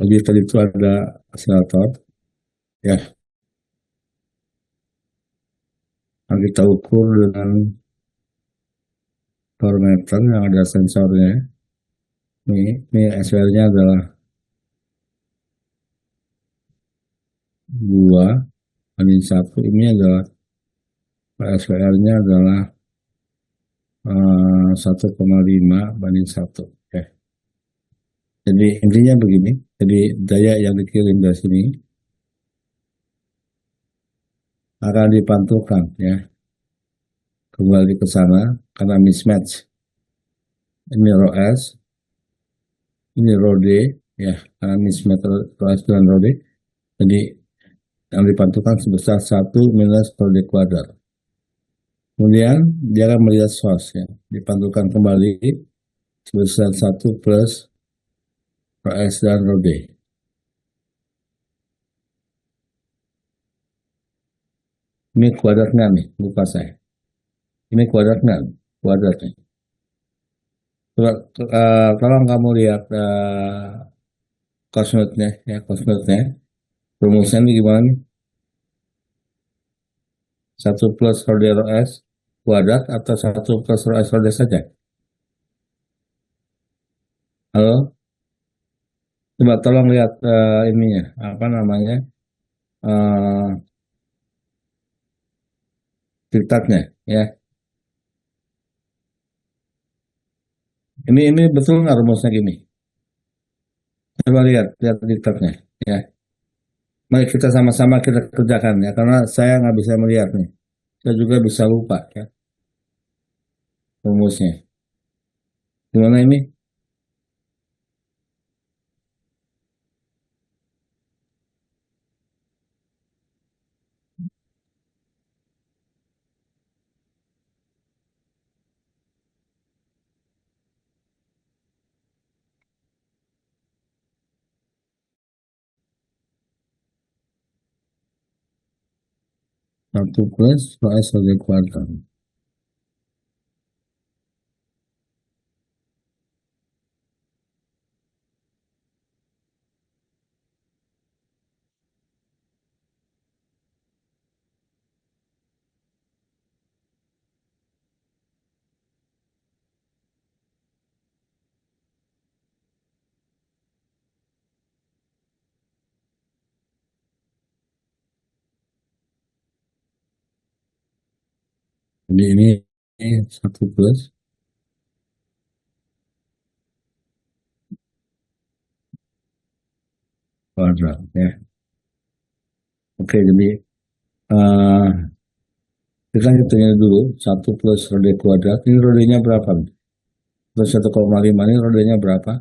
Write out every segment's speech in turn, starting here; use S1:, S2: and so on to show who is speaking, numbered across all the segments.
S1: Jadi tadi itu ada akselerator, ya, yang kita ukur dengan barometer yang ada sensornya. Ini SWR-nya adalah 2:1. Ini adalah SWR-nya adalah 1,5:1. Oke. Jadi intinya begini. Jadi daya yang dikirim dari sini akan dipantulkan ya kembali ke sana karena mismatch. Ini rho S, ini rho D, ya karena mismatch rho S dan rho D. Jadi yang dipantulkan sebesar 1 - rho D². Kemudian dia akan melihat source ya, dipantulkan kembali sebesar 1 + rho S dan rho D. Ini kuadratnya nih, lupa saya. Ini kuadratnya, kuadratnya. Coba, tolong kamu lihat cosmate-nya, ya cosmate-nya. Rumusnya ini gimana nih? 1 + rho D rho S² atau 1 + rho S rho D saja? Halo? Coba tolong lihat ininya, apa namanya, uh, diktatnya, ya. Ini betul nggak rumusnya gini? Coba lihat, lihat diktatnya, ya. Mari kita sama-sama kita kerjakan ya, karena saya nggak bisa melihat nih. Saya juga bisa lupa ya rumusnya. Gimana ini? 1 + rho S rho D². Jadi ini 1 + ya. Oke, jadi eh kita hitungnya dulu 1 + rho D². Ini rodenya berapa? Terus 1,5 ini rodenya berapa?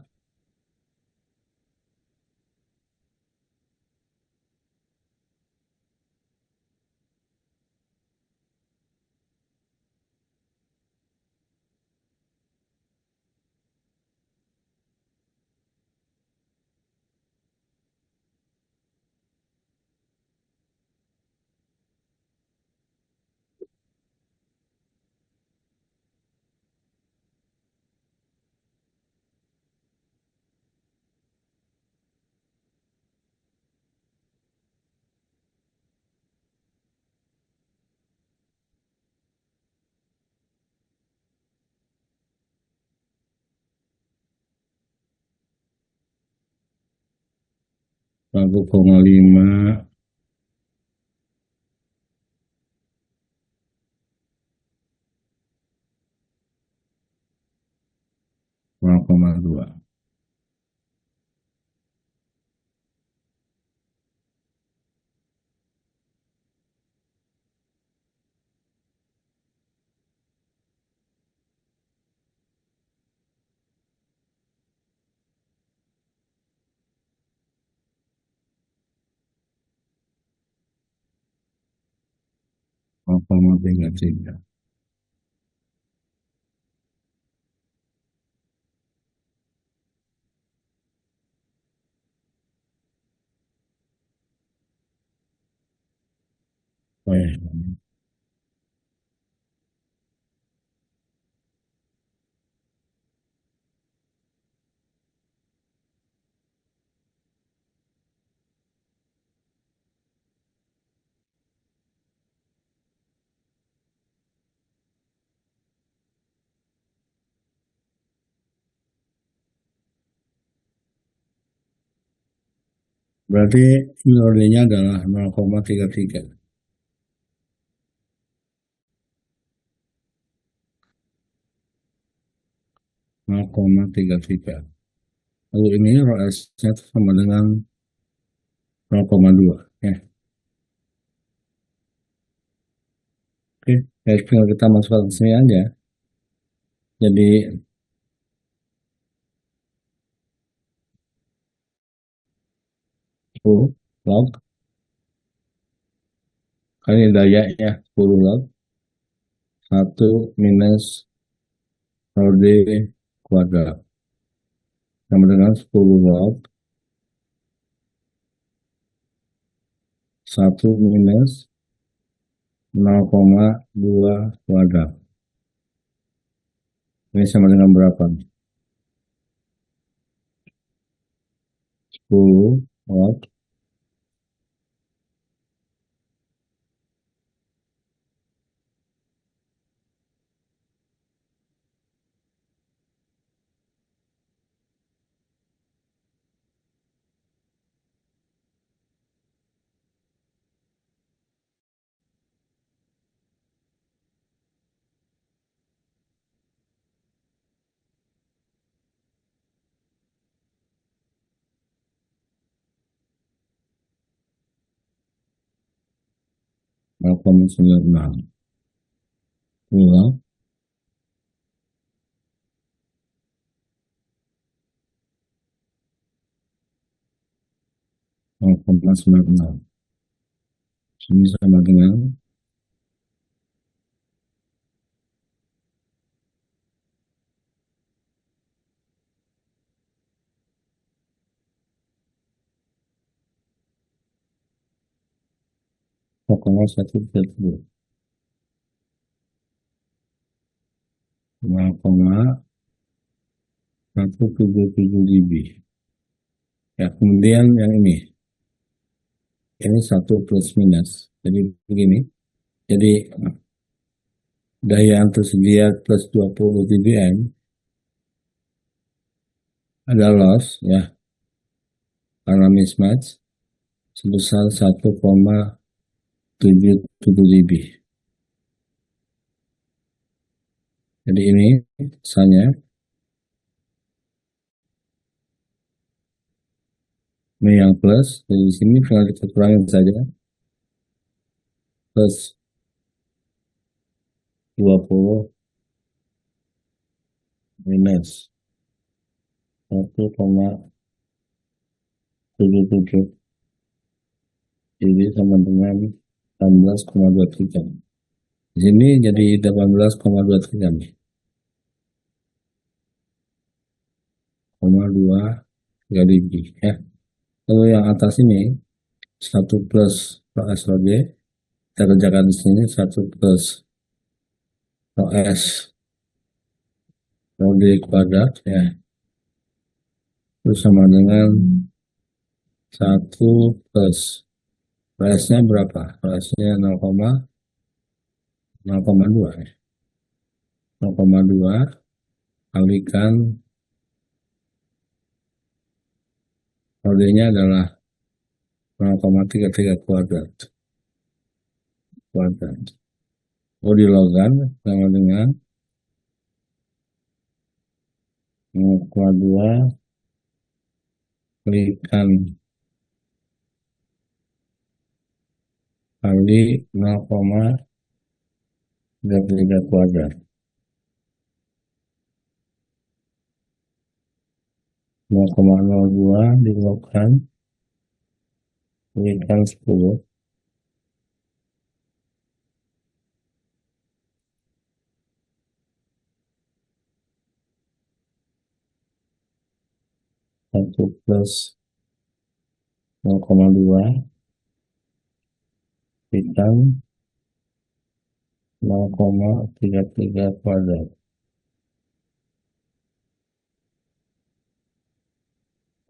S1: Satu koma lima 0,2. 0,33. Oh, ya. Berarti nilainya adalah 0,33. 0,33. Lalu ini rho S-nya itu sama dengan 0,2. Ya. Oke, baik, tinggal kita masukkan ke sini aja. Jadi, 10 log kali dayanya 10 log 1 minus rho D kuadrat sama dengan 10 log 1 minus 0,2 kuadrat. Ini sama dengan berapa? 10 log 0,96 log 0,96. Ini sama dengan 0,132. 0,177 dB. Ya, kemudian yang ini satu plus minus. Jadi begini. Jadi daya yang tersedia plus 20 dBm ada loss ya karena mismatch sebesar 1,77 dB. Jadi ini misalnya ini yang plus, jadi di sini tinggal kita kurangin saja plus 20 minus 1,77 dB sama dengan 18,23. Di sini jadi 18,23 nih. 0,23 dB ya. Lalu yang atas ini 1 plus S-OD kita kerjakan di sini 1 plus OS OD kuadrat ya itu sama dengan 1 plus OS-nya berapa? OS-nya 0,2 ya. 0,2 kalikan OD-nya adalah 0,33 kuadrat. Oh, dilogan sama dengan 0,2 kalikan kali 0,33 kuadrat. 0,02 dilogkan kalikan 10 1 plus 0,2 kalikan 0,33 kuadrat.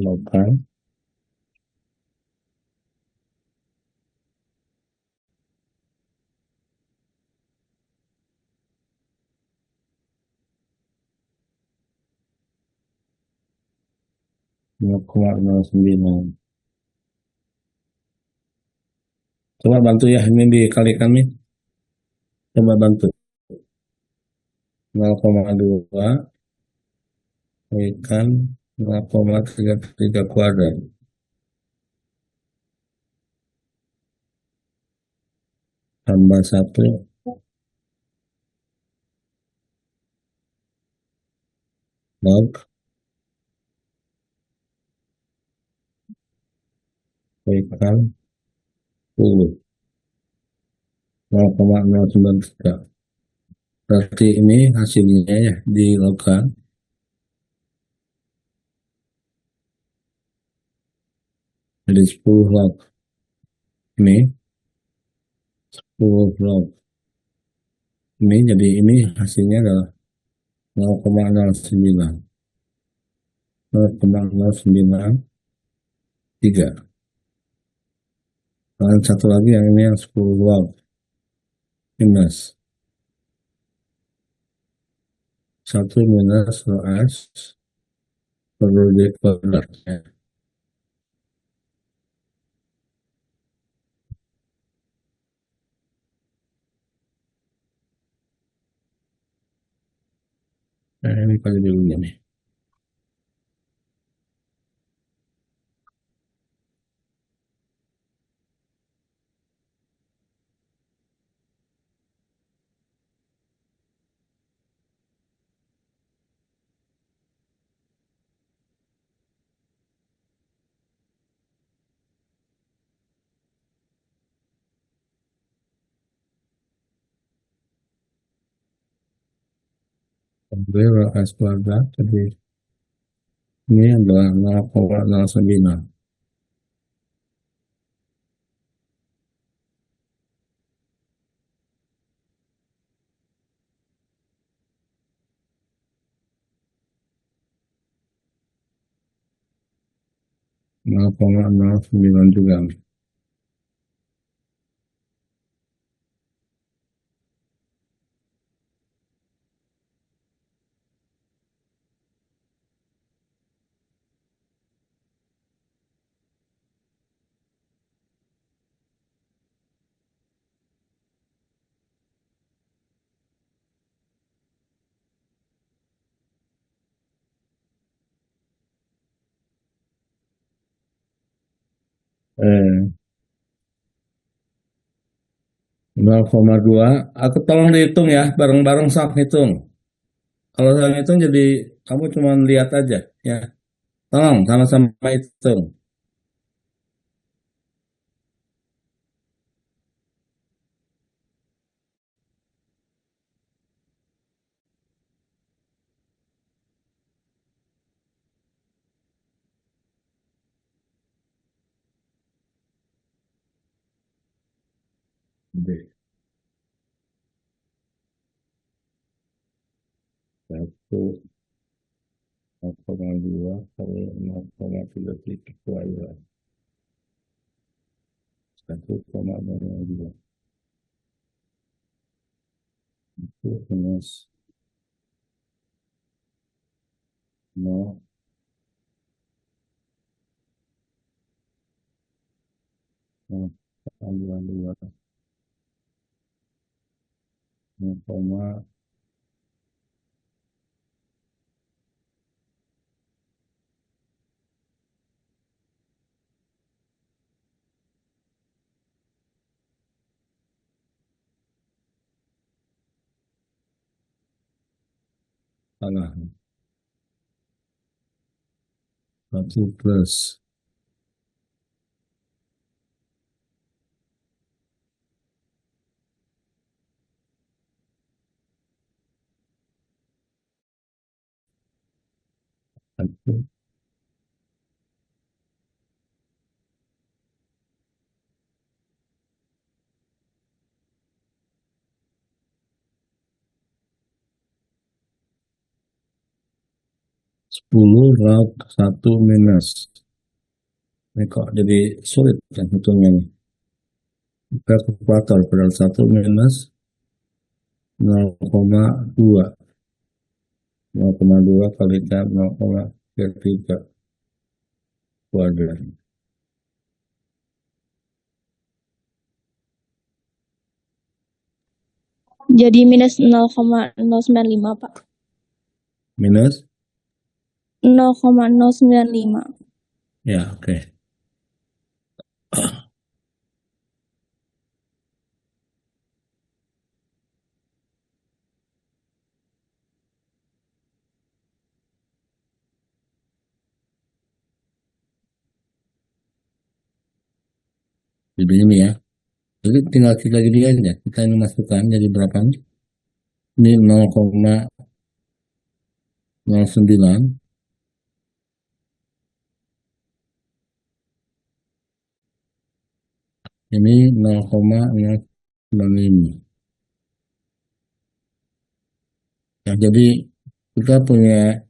S1: Logkan 0,09. Coba bantu ya, ini dikalikan nih. Coba bantu. 0,2 kalikan 0,33 kuadrat. Tambah 1 log kalikan 10. 0,093. Berarti ini hasilnya ya dilogkan. Jadi 10 log. Ini 10 log. Ini jadi ini hasilnya adalah 0,09. 0,093. Dan satu lagi yang ini yang 10 log. Minus 1 minus rho S per rho D kuadrat. Nah, ini kali dulu nih. Jadi rho S kuadrat. Jadi ini adalah 0,09. Nol koma nol sembilan juga. Eh, 0,2. Aku tolong dihitung ya, bareng-bareng sak hitung. Kalau saya hitung jadi kamu cuma lihat aja ya. Tolong sama-sama hitung. Jadi, 1,2 kali 0,33 kuadrat. 1,02. Itu minus 0, 0,22, 0, salah. 1 plus 1, 10 log 1 minus. Ini kok jadi sulit kan hitungnya nih. Kalkulator padahal 1 minus 0,2. 0,2 kalikan 0,33 kuadrat.
S2: Jadi minus 0,095, Pak.
S1: Minus?
S2: 0,095.
S1: Ya, oke. Jadi ini ya. Jadi tinggal kita gini aja. Kita ini masukkan jadi berapa nih? Ini 0,09. Ini 0,095. Ya, jadi kita punya,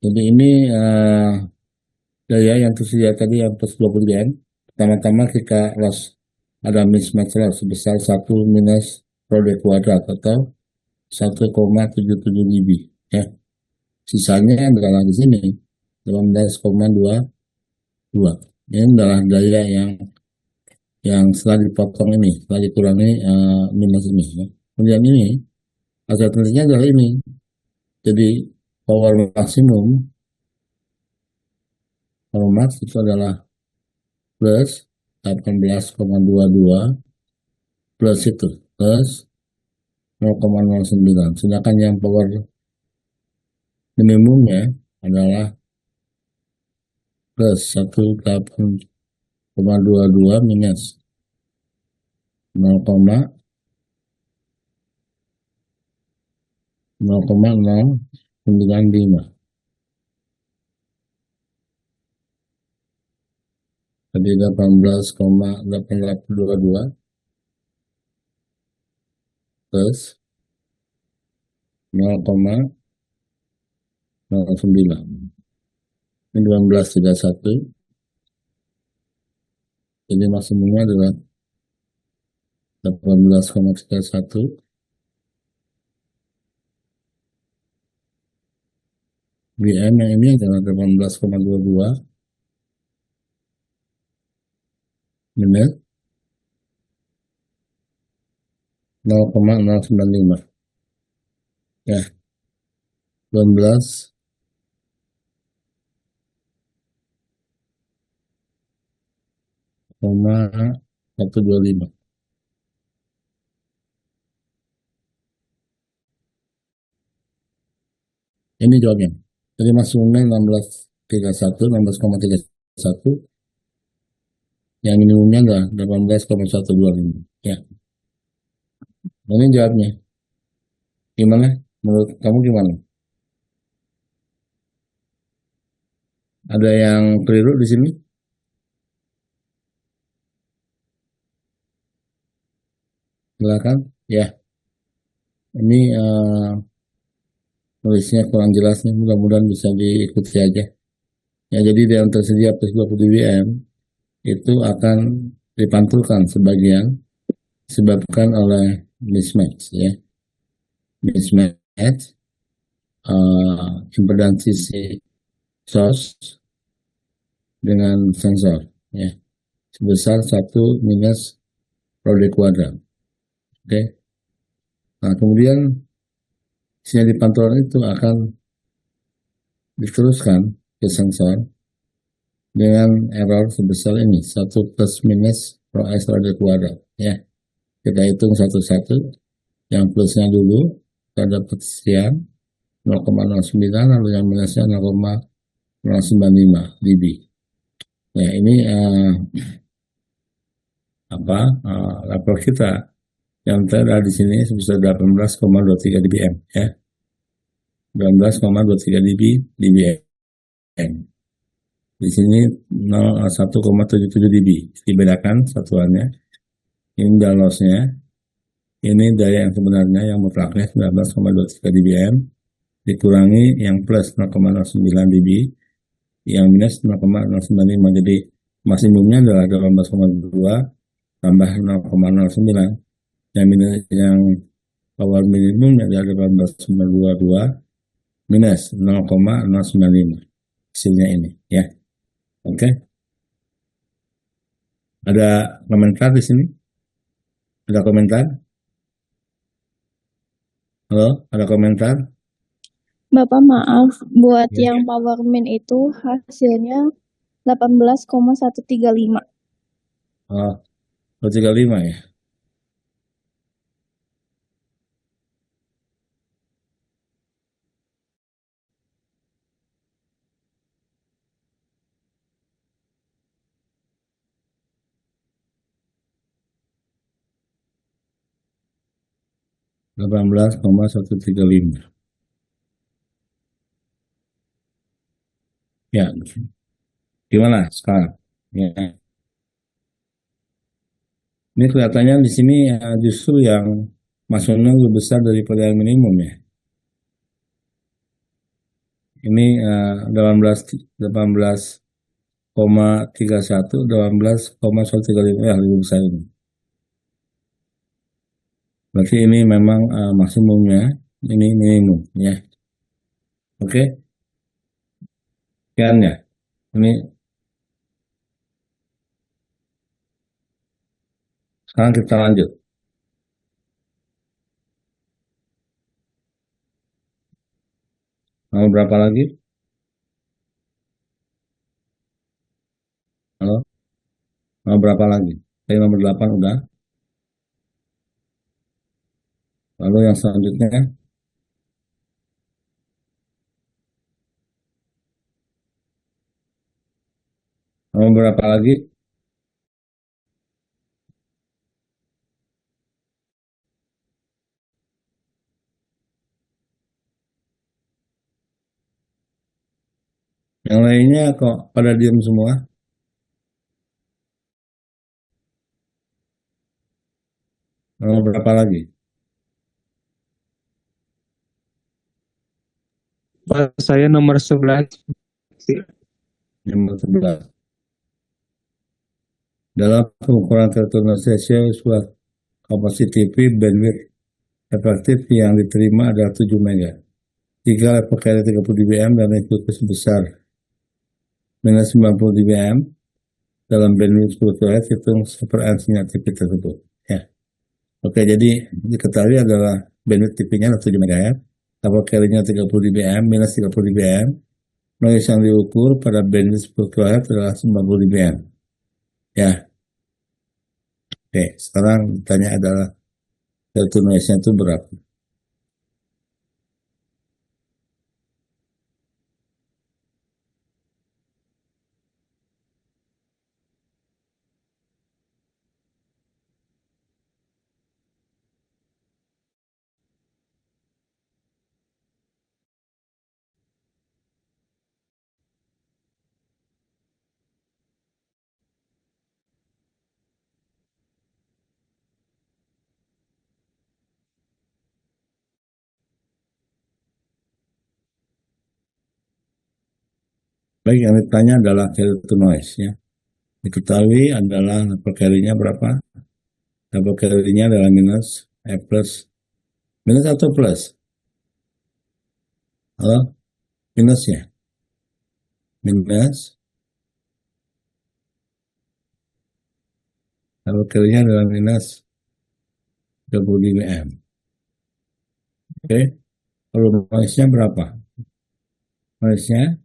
S1: jadi ini daya yang tersedia tadi yang plus 20 N. Pertama-tama kita loss, ada mismatch loss sebesar 1 minus rho D kuadrat atau 1,77 dB. Ya. Sisanya adalah di sini 18,22. Ini adalah daya yang setelah dipotong ini, setelah dikurangi minus ini. Ya. Kemudian ini alternatifnya adalah ini. Jadi power maksimum, power max itu adalah plus 18,22 plus itu plus 0,09. Sedangkan yang power minimumnya adalah plus 18,22 minus 0,095. Jadi 18,8822 plus 0,09. Ini 1831. Jadi maksimumnya adalah 18,31. BM yang ini adalah 18,22 minus 0,095. Ya, 18,125. Ini jawabnya. Jadi maksimumnya 16,31, 16,31. Yang minimumnya adalah 18,125. Ya, ini jawabnya. Gimana? Menurut kamu gimana? Ada yang keliru di sini? Silakan. Ya, ini nulisnya kurang jelas nih. Mudah-mudahan bisa diikuti aja. Ya, jadi yang tersedia plus 20 dBm itu akan dipantulkan sebagian disebabkan oleh mismatch, ya. Mismatch impedansi si source dengan sensor, ya, sebesar 1 minus rho D kuadrat. Oke. Nah, kemudian sinyal di pantulan itu akan diteruskan ke sensor dengan error sebesar ini 1 plus minus rho S rho D kuadrat, ya. Kita hitung satu-satu. Yang plusnya dulu kita dapat sekian 0,09, lalu yang minusnya 0,095 dB. Ya, ini level kita yang terada di sini sebesar 18,23 dBm, ya. 18,23 dBm. Di sini 1,77 dB. Dibedakan satuannya. Ini lossnya. Ini daya yang sebenarnya yang mutlaknya 19,23 dBm dikurangi yang plus 0,09 dB, yang minus 0,095. Jadi maksimumnya adalah 18,2 tambah 0,09. Yang power minimumnya adalah 18,22 minus 0,095. Hasilnya ini, ya. Oke. Ada komentar di sini? Ada komentar? Halo, ada komentar?
S2: Bapak maaf, buat
S1: Ya.
S2: yang power min itu hasilnya 18,135.
S1: Oh, 235 ya. 18,135. Ya, gimana sekarang? Ya. Ini kelihatannya di sini justru yang masuknya lebih besar daripada yang minimum ya. Ini 18 18,31, 18,135 ya lebih besar ini. Berarti ini memang maksimumnya, ini minimum ya. Oke, sekian ya. Ini sekarang kita lanjut. Mau berapa lagi? Halo, mau berapa lagi? Tadi nomor 8 udah. Lalu yang selanjutnya, mau berapa lagi? Yang lainnya kok pada diam semua? Mau berapa lagi?
S3: Pak, saya nomor 11.
S1: Nomor 11. Dalam pengukuran tertulis ratio sebuah kapasitif TV bandwidth efektif yang diterima adalah 7 mega. Jika level carrier 30 dBm dan resiko sebesar minus 90 dBm dalam bandwidth 10 kHz, hitung frekuensinya TV tersebut. Ya. Oke, jadi diketahui adalah bandwidth TV-nya adalah 7 MHz, level carrier-nya 30 dBm, minus 30 dBm, noise yang diukur pada bandwidth 10 kHz adalah 90 dBm. Ya, oke. Sekarang ditanya adalah delta noise-nya itu berapa? Baik, yang ditanya adalah delta noise ya. Diketahui adalah level carrier-nya berapa? Level carrier-nya adalah minus, plus, minus atau plus? Halo, minus ya? Minus, level carrier-nya adalah minus 30 dBm. Oke, kalau noise-nya berapa? Noise-nya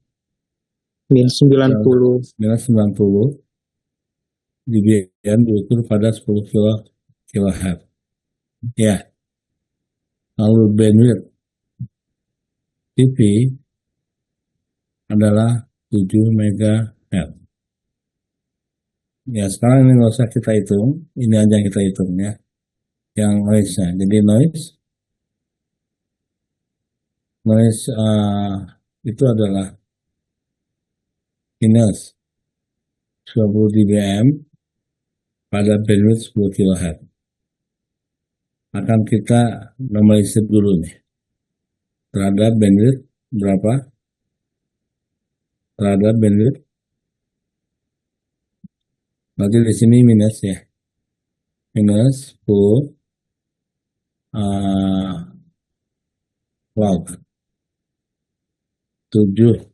S3: Minus 90.
S1: minus 90 dBm diukur pada 10 kHz. Ya, lalu bandwidth TV adalah 7 MHz. Ya, sekarang ini nggak usah kita hitung, ini aja yang kita hitung ya, yang noise-nya. Jadi noise itu adalah minus 20 dBm pada bandwidth 10 kHz. Akan kita normalisir dulu nih terhadap bandwidth berapa? Terhadap bandwidth. Berarti di sini minus ya. Minus 10 wow 7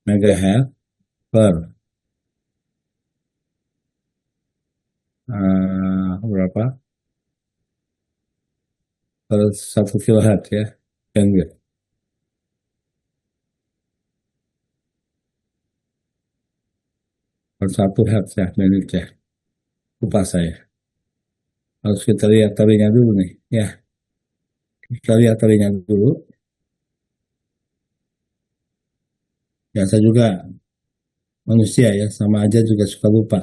S1: MHz per berapa? Per 1 kilohertz ya, bandwidth. Per 1 hertz ya, bandwidth ya. Lupa saya. Harus kita lihat talinya dulu nih, ya. Kita lihat talinya dulu. Biasa juga manusia ya, sama aja juga suka lupa.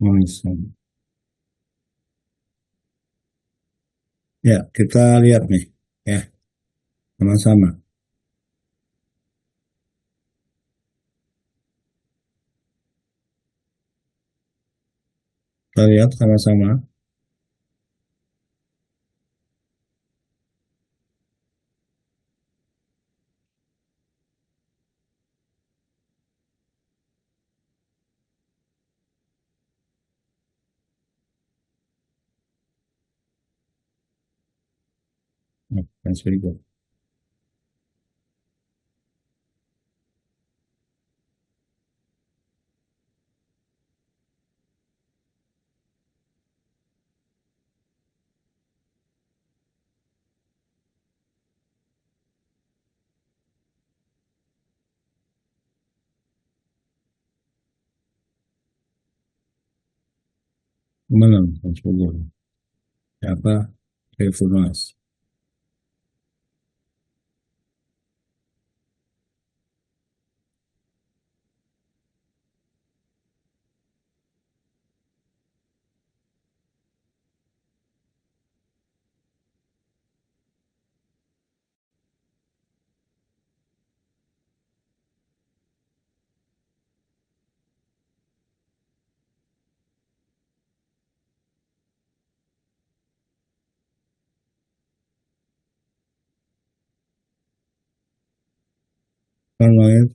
S1: Hmm. Ya, kita lihat nih, ya, sama-sama. Kita lihat sama-sama. That's very good. Gimana? That's very good. Apa? Faithfulness. Kan noise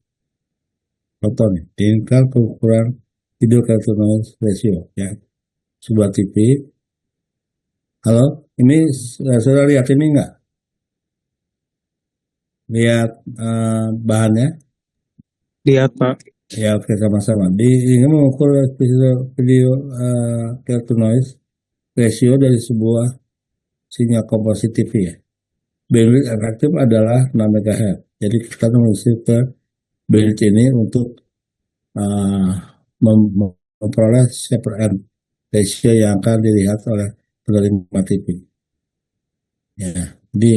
S1: foton nih. Tingkat ukuran video kartu noise ratio ya. Sebuah TV. Halo, ini saudara lihat ini enggak? Lihat bahannya?
S3: Lihat, Pak.
S1: Ya, oke, sama-sama. Ini mengukur video kartu noise ratio dari sebuah sinyal komposit TV ya. Bandwidth efektif adalah 6 MHz. Jadi kita mengisi ke bandwidth ini untuk uh, memperoleh separate ratio yang akan dilihat oleh penerima TV. Ya, di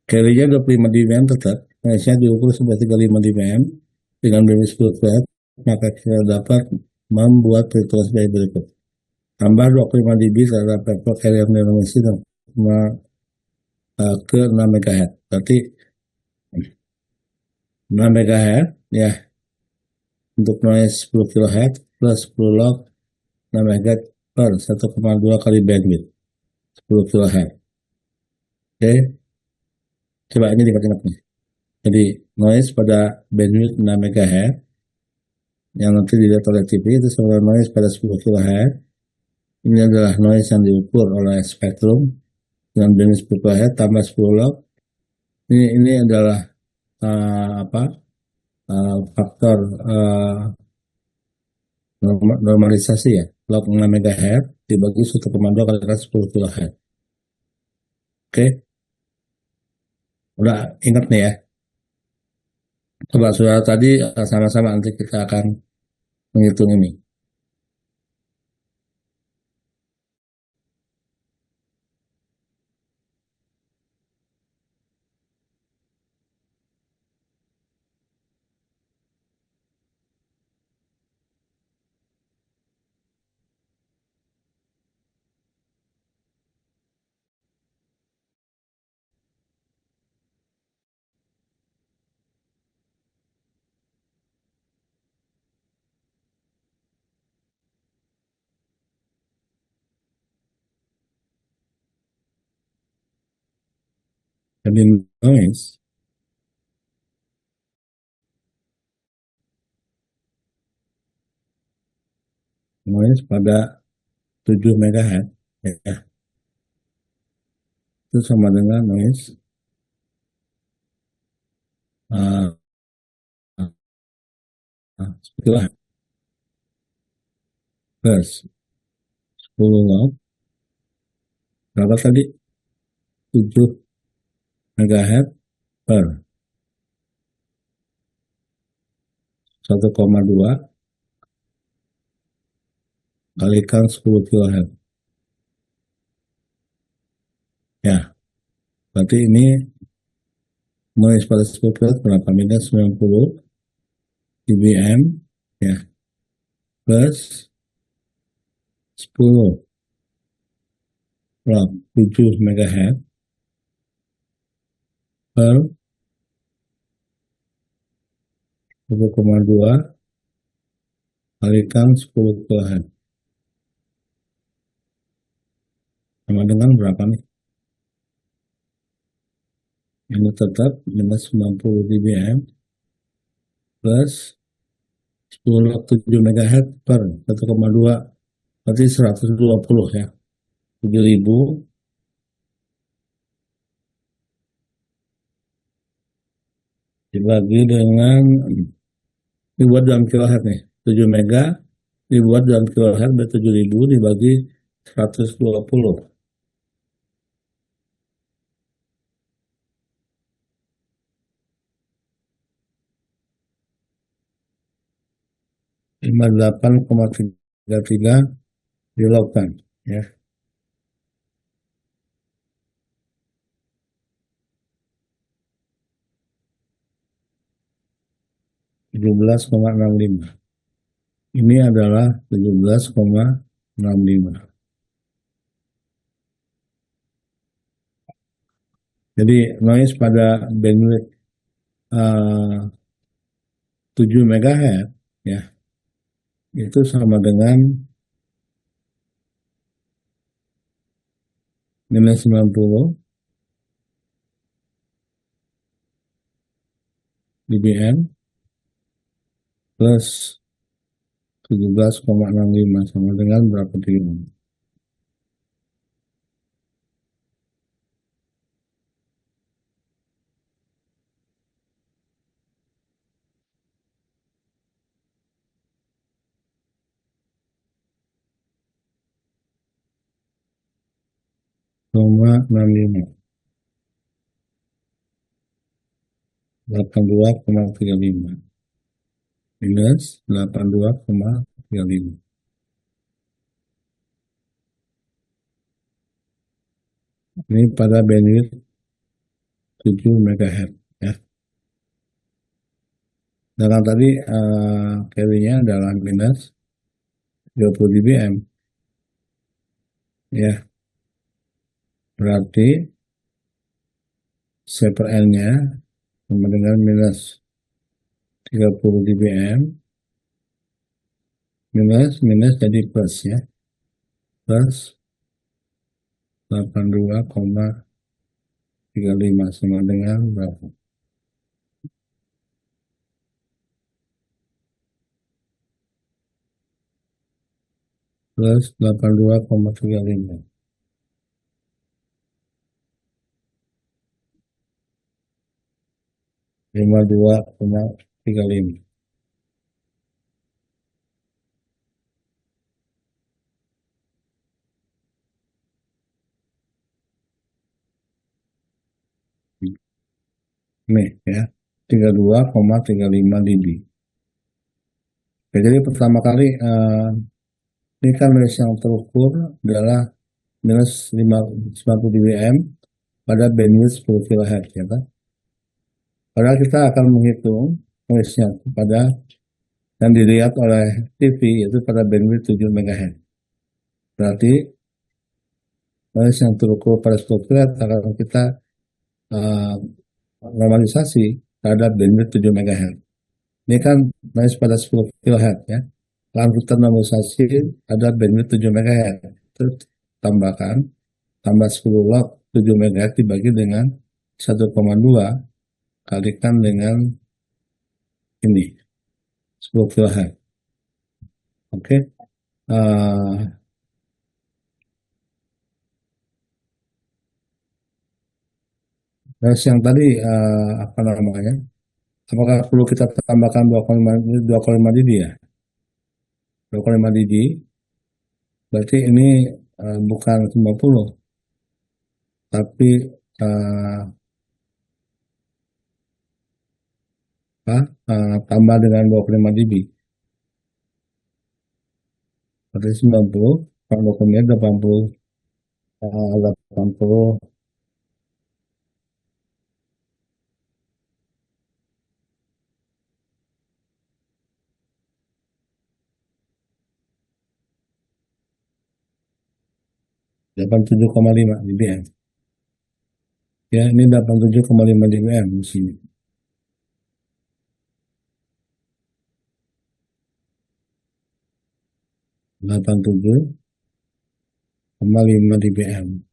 S1: carry-nya 25 dBm tetap, noise-nya diukur sebagai 35 dBm dengan bandwidth 10 Hz, maka kita dapat membuat perhitungan sebagai berikut. Tambah 25 dB terhadap level carrier frekuensi dan ke 6 MHz. Berarti 6 MHz ya untuk noise 10 kHz plus 10 log 6 MHz per 1,2 kali bandwidth 10 kHz. Oke, coba ini diingat-ingat nih. Jadi noise pada bandwidth 6 MHz yang nanti dilihat oleh TV itu sama noise pada 10 kHz. Ini adalah noise yang diukur oleh spektrum dengan bandwidth 10 kHz tambah 10 log. Ini adalah faktor normalisasi ya, log 6 MHz dibagi 1,2 kali 10 kHz. Oke, udah ingat nih ya. Coba saudara tadi sama-sama nanti kita akan menghitung ini. Jadi noise pada 7 MHz ya, itu sama dengan noise uh, itulah plus 10 watt berapa tadi 7 MHz per 1,2 kalikan 10 kHz ya, berarti ini noise pada 10 kHz berapa, minus 90 dBm ya, plus 10 watt 7 MHz per 1,2 kalikan 10 kHz sama dengan berapa nih? Ini tetap minus 90 dBm plus 10,7 MHz per 1,2 berarti 120 ya, 7.000 dibagi dengan dibuat dalam kilohertz nih, 7 mega dibuat dalam kilohertz berarti 7.000 dibagi 120 58,33 kilogram ya, 17,65. Ini adalah 17,65. Jadi noise pada bandwidth 7 MHz ya, itu sama dengan minus 90 dBm plus 17,65 sama dengan berapa kilo? Koma 65, 82,35 minus 82,35. Ini pada bandwidth 7 MHz ya. Dan tadi carry-nya adalah minus 20 dBm ya. Berarti C per N-nya sama dengan minus 30 dBm minus jadi plus ya, plus 82,35 sama dengan berapa? Plus 82,35. Lima dua koma tiga lima. Nih ya, 32,35 dB. Oke, jadi pertama kali ini kan noise yang terukur adalah minus 90 dBm pada bandwidth 10 kHz, ya kan? Padahal kita akan menghitung noise-nya pada yang dilihat oleh TV yaitu pada bandwidth 7 MHz. Berarti noise yang terukur pada 10 kHz akan kita normalisasi terhadap bandwidth 7 MHz. Ini kan noise pada 10 kHz, ya. Lalu kita normalisasi ada bandwidth 7 MHz. Terus tambah 10 log 7 MHz dibagi dengan 1,2 kalikan dengan ini 10 kHz. Oke. Noise yang tadi apa namanya? Apakah perlu kita tambahkan 2,5 dB ya? 2,5 dB. Berarti ini bukan 90, tapi tambah dengan 25 dB. Berarti 90, kalau 80, 80, delapan 87,5 dBm. Ya, ini 87,5 dBm di sini. Delapan 87,5 dBm.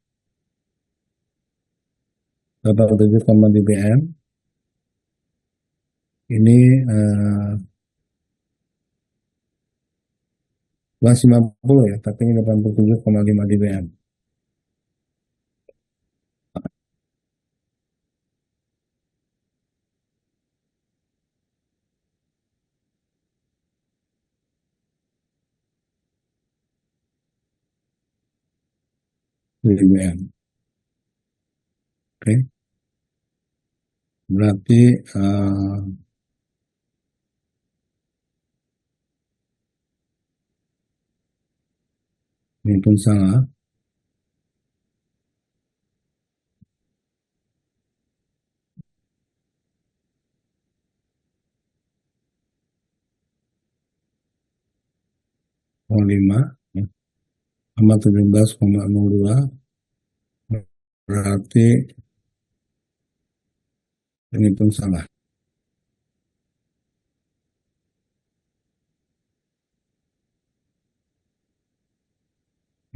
S1: 87, dBm. Ini bukan 90 ya, tapi ini 87,5 dBm. dBm. Oke. Berarti ini pun salah. Lima ya. Sama 17,02 berarti ini pun salah.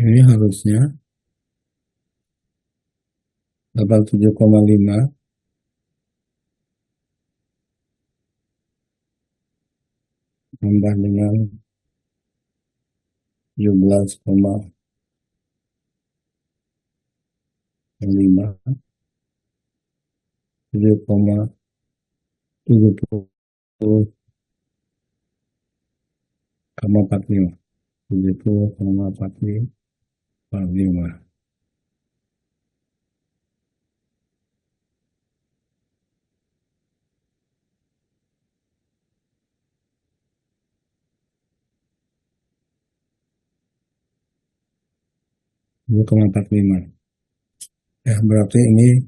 S1: Ini harusnya 87,5 tambah dengan 17,5 70,45 70,45. Ya, berarti ini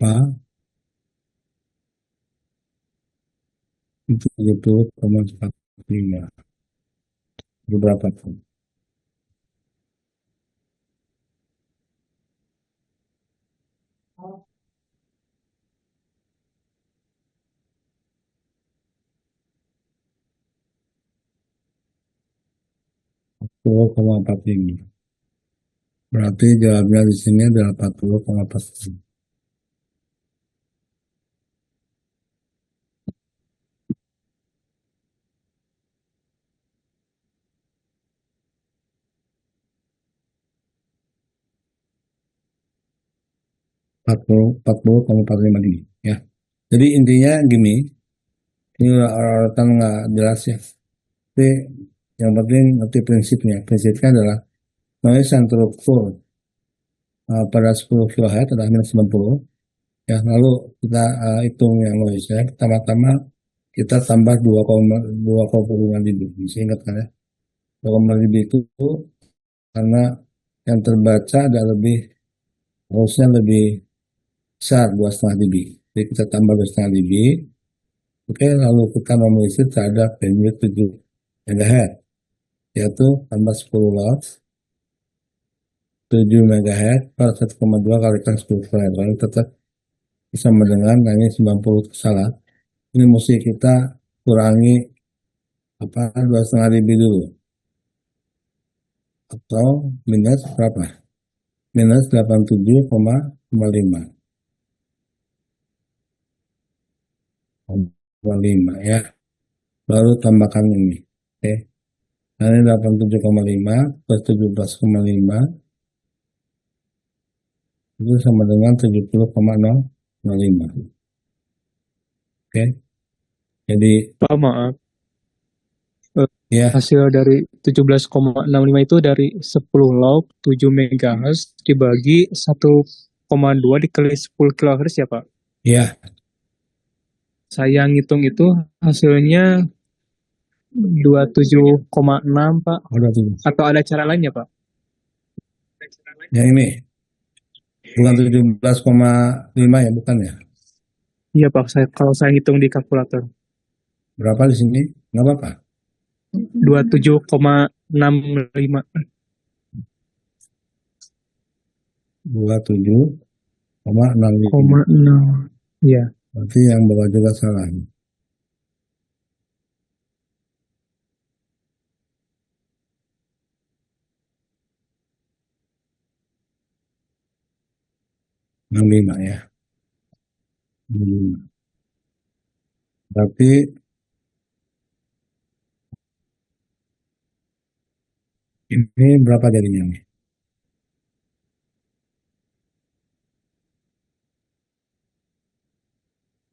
S1: apa? 70,45. Berapa tuh? lima. Berarti jawabnya di sini adalah 40,45. 40,45 dB ya. Jadi intinya gini, ini kan nggak jelas ya. Tapi yang penting nanti prinsipnya. Prinsipnya adalah noise yang terukur pada 10 kHz adalah minus 90. Ya, lalu kita hitung yang noise ya. Pertama-tama kita tambah 2,5 dB. Bisa ingat kan ya? 2,5 dB itu karena yang terbaca ada lebih, harusnya lebih besar 2,5 dB. Jadi kita tambah 2,5 dB. Oke, lalu kita normalisasi terhadap bandwidth 7 MHz, yaitu tambah 10 watt, 7 MHz per 1,2 kalikan 10 kHz. Lalu tetap sama dengan, nah ini 90 salah. Ini mesti kita kurangi 2,5 dB dulu, atau minus berapa? Minus 87,5 ya. Baru tambahkan ini. Oke. Nah, ini 87,5 plus 17,5 itu sama dengan 70,05. Oke. Jadi
S3: Pak, maaf.
S1: ya,
S3: Hasil dari 17,65 itu dari 10 log 7 MHz dibagi 1,2 dikali 10 kHz ya, Pak?
S1: ya,
S3: Saya ngitung itu hasilnya 27,6, Pak.
S1: udah tuh.
S3: Atau ada cara lainnya, Pak?
S1: Yang ini bukan 17,5 ya, bukan ya?
S3: Iya, Pak. Kalau saya hitung di kalkulator.
S1: Berapa di sini? Nggak apa-apa.
S3: 27,65.
S1: 27,65.
S3: 0,6. Iya.
S1: Berarti yang bawah juga salah. Enam lima ya. 65. Berarti ini berapa jadinya nih?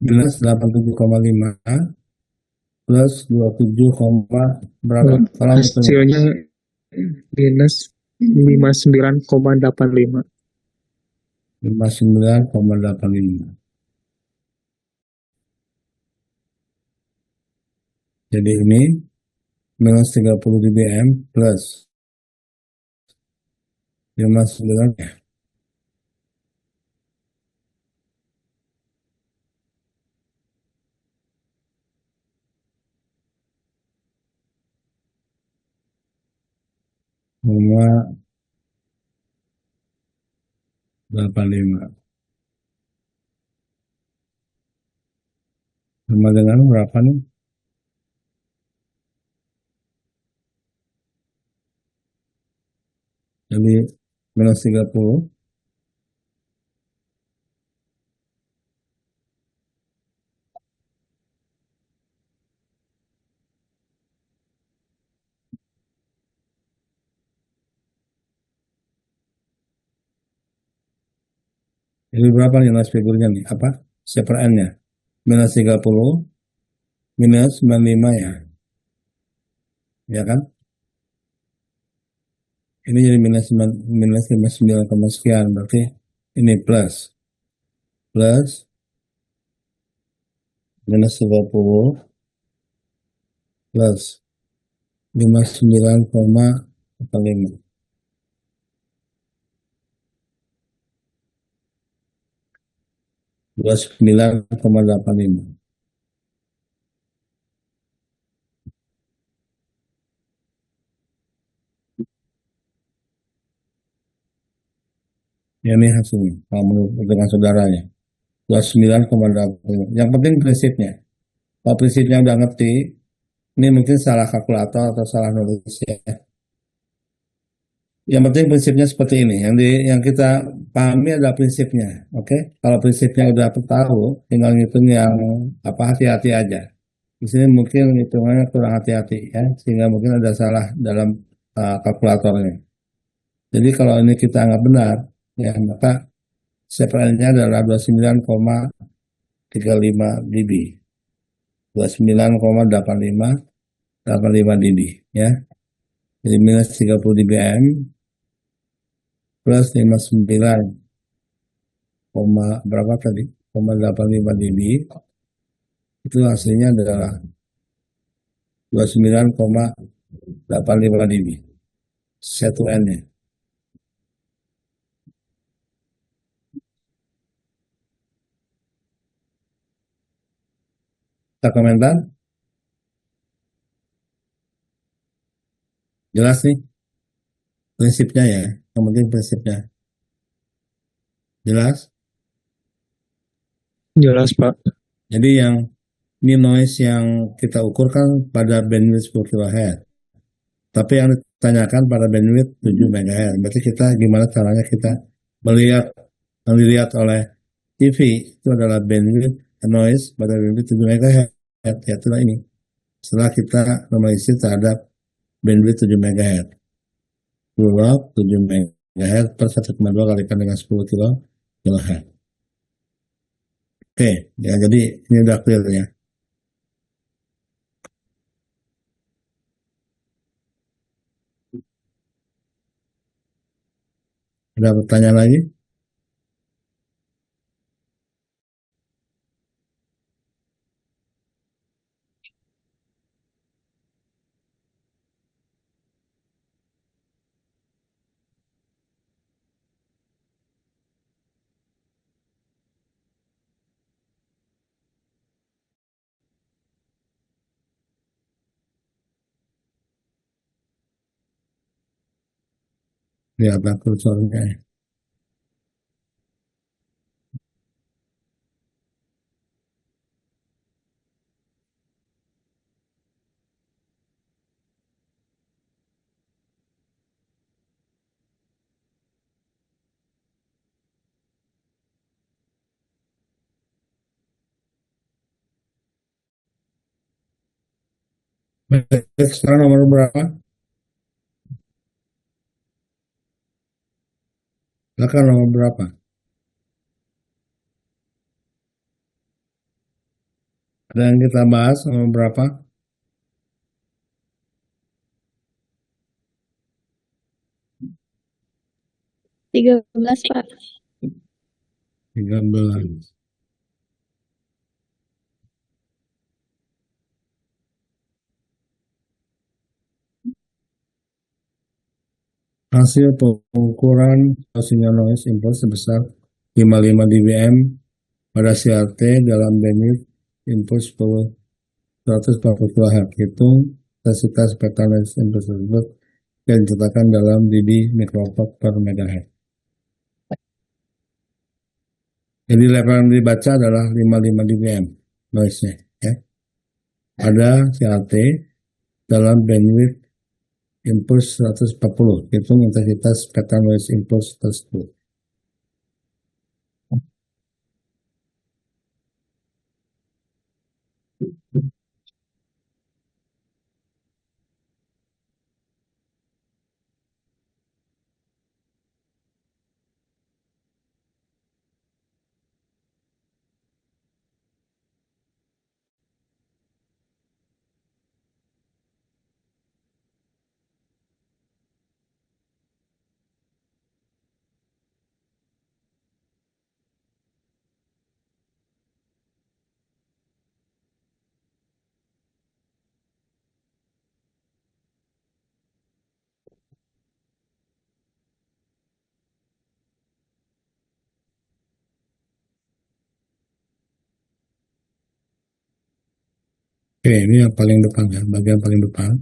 S1: Minus 87,5 plus 27, berapa? Kalau hitung
S3: Hasilnya minus 59,85.
S1: 59,85. Jadi ini minus 30 dBm plus 59 ya. Koma 85 sama dengan berapa nih? Jadi minus 30 jadi berapa nih nilai figurnya nih? Apa? N-nya minus 30 minus 95 ya. Ya kan? Ini jadi minus 59, sekian. Berarti ini plus minus 30 plus 59,45. 29,85. Ya, ini hasilnya. Kalau menurut dengan saudaranya. 29,85. Yang penting prinsipnya. Kalau prinsipnya udah ngerti, ini mungkin salah kalkulator atau salah nulis ya. Yang penting prinsipnya seperti ini. Yang kita pahami adalah prinsipnya. Oke? Kalau prinsipnya udah tahu, tinggal ngitung yang hati-hati aja. Di sini mungkin hitungannya kurang hati-hati ya, sehingga mungkin ada salah dalam kalkulatornya. Jadi kalau ini kita anggap benar, ya maka CPL-nya adalah 29,35 dB. 29,85 dB ya. Jadi minus 30 dBm plus 59, berapa tadi? 29,85 dB, itu hasilnya adalah 29,85 dB. Satu N-nya. Kita komentar? Jelas nih prinsipnya ya. Yang penting prinsipnya. Jelas?
S3: Jelas, Pak.
S1: Jadi ini noise yang kita ukur kan pada bandwidth 10 kHz. Tapi yang ditanyakan pada bandwidth 7 MHz. Berarti kita gimana caranya kita melihat yang dilihat oleh TV itu adalah bandwidth noise pada bandwidth 7 MHz. Ya, itulah ini. Setelah kita normalisasi terhadap bandwidth 7 MHz. 10 log 7 MHz per 1,2 kalikan dengan 10 kHz. Oke, ya jadi ini udah clear ya. Ada pertanyaan lagi? Lihat kursornya. Sekarang nomor berapa? Silakan nomor berapa? Ada yang kita bahas nomor berapa?
S2: 13, Pak.
S1: 13. Hasil pengukuran sinyal noise input sebesar 55 dBm pada CRT dalam bandwidth input 140 kHz. Hitung intensitas peta noise input tersebut yang ditetapkan dalam dB mikrowatt per megahertz. Jadi level yang dibaca adalah 55 dBm noise-nya. Ya. Pada CRT dalam bandwidth impulse 140, hitung intensitas peta noise impulse tersebut. Oke, ini yang paling depan ya, bagian paling depan.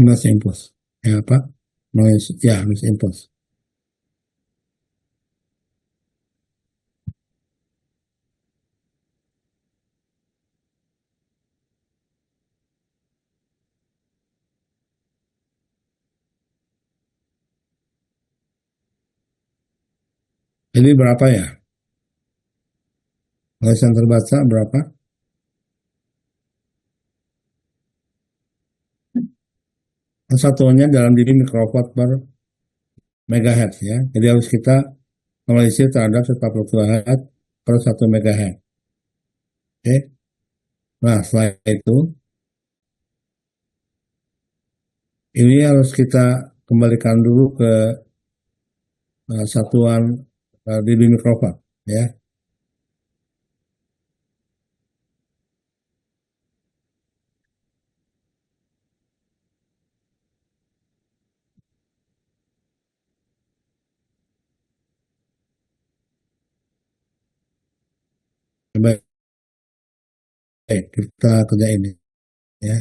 S1: noise impulse. Ya apa? Noise impulse. Jadi berapa ya? Noise yang terbaca berapa? Satuannya dalam diri mikrowatt per megahertz ya. Jadi harus kita analisis terhadap 40 kilohertz per 1 megahertz. Oke. Nah, setelah itu ini harus kita kembalikan dulu ke satuan dB mikrowatt ya. Baik, kita kerjain ya.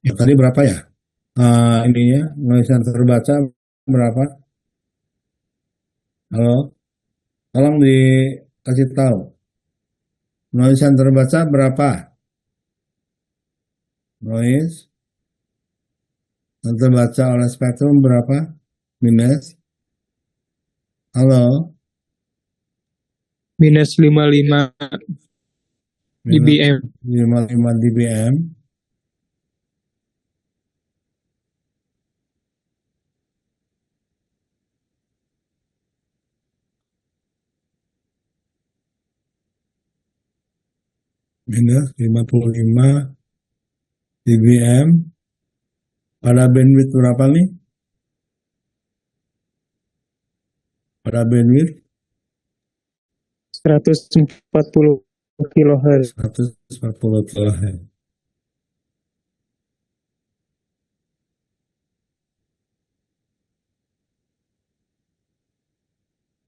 S1: Ya tadi berapa ya? Ininya noise yang terbaca berapa? Halo, tolong dikasih tahu. Noise yang terbaca berapa? Noise yang terbaca oleh spektrum berapa? Minus. Halo,
S3: Minus 55
S1: minus
S3: dBm.
S1: 55 dBm. Minus 55 dBm. Pada bandwidth berapa nih? Pada bandwidth
S3: 140 kilohertz.
S1: 140 kHz.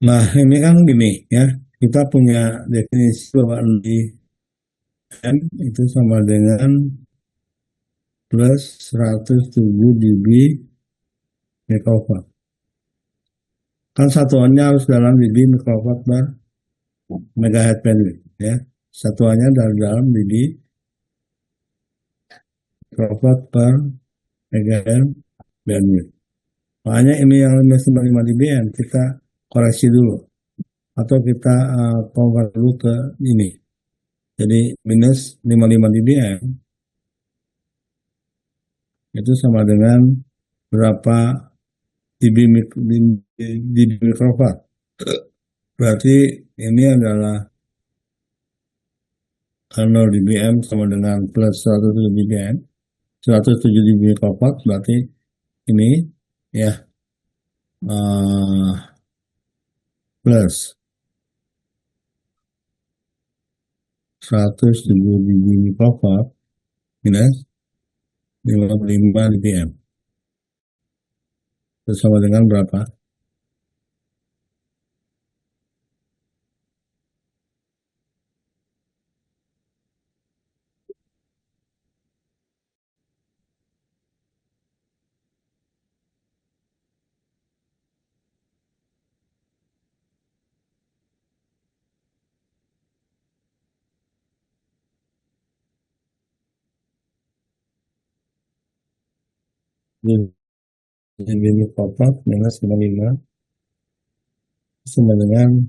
S1: Nah, ini kan gini ya. Kita punya definisi bahwa di N itu sama dengan plus 107 dB mikrowatt. Kan satuannya harus dalam dB mikrowatt per megahertz bandwidth ya. Satuannya dalam dB mikrowatt per megahertz bandwidth. Makanya ini yang 55 dBm kita koreksi dulu atau kita convert dulu ke ini. Jadi minus 55 dBm itu sama dengan berapa dB mikrowatt. Berarti ini adalah 0 dBm sama dengan plus 107 dBm. 107 dB mikrowatt berarti ini ya plus 107 dB mikrowatt minus 55 dBm. Itu sama dengan berapa? dB mikrowatt minus 55 sama dengan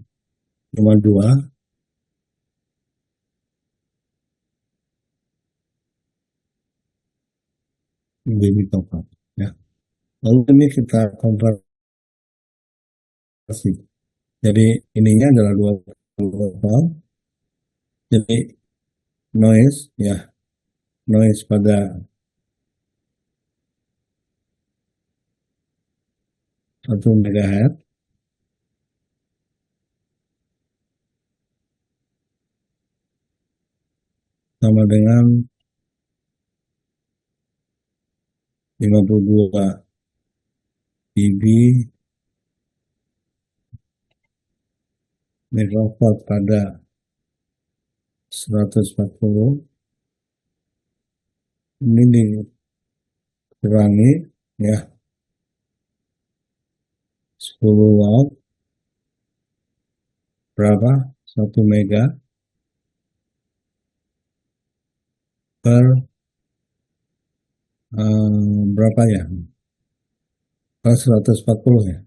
S1: 52 dB mikrowatt ya. Lalu ini kita konversi. Jadi ininya adalah 20 watt. Jadi noise ya, noise pada 1 megahertz sama dengan 52 dB megawatt pada 140. Ini dikurangi ya 10 watt berapa 1 mega per berapa ya per 140 ya,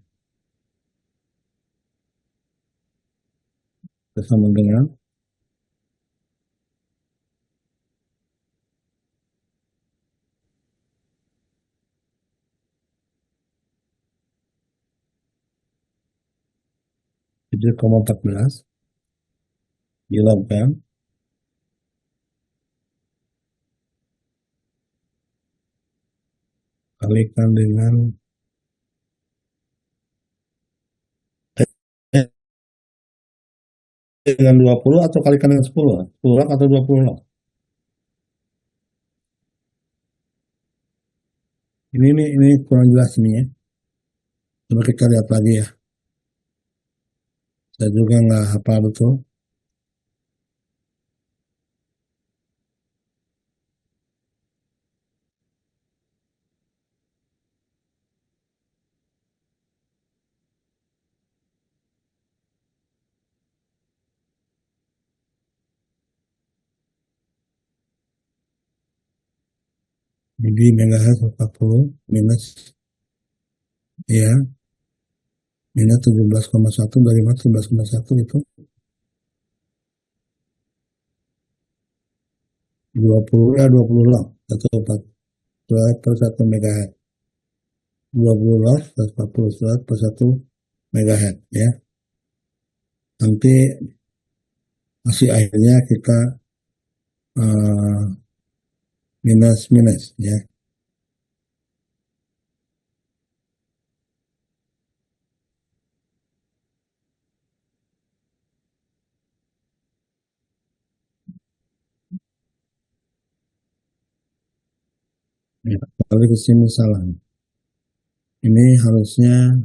S1: bersama dengan tujuh koma 14 kilogram kalikan dengan dengan 20 atau kalikan dengan 10 watt atau 20 watt. Ini kurang jelas ini ya. Coba kita lihat lagi ya. Saya juga nggak hafal betul. Jadi megahertz 40 minus ya minus 17,1 dari 17,1 itu 20 ya 20 lah 1 per 1 megahertz 20 lah 140 per 1 megahertz ya. Nanti hasil akhirnya kita minus ya. Ya, kalau ke sini salah. Ini harusnya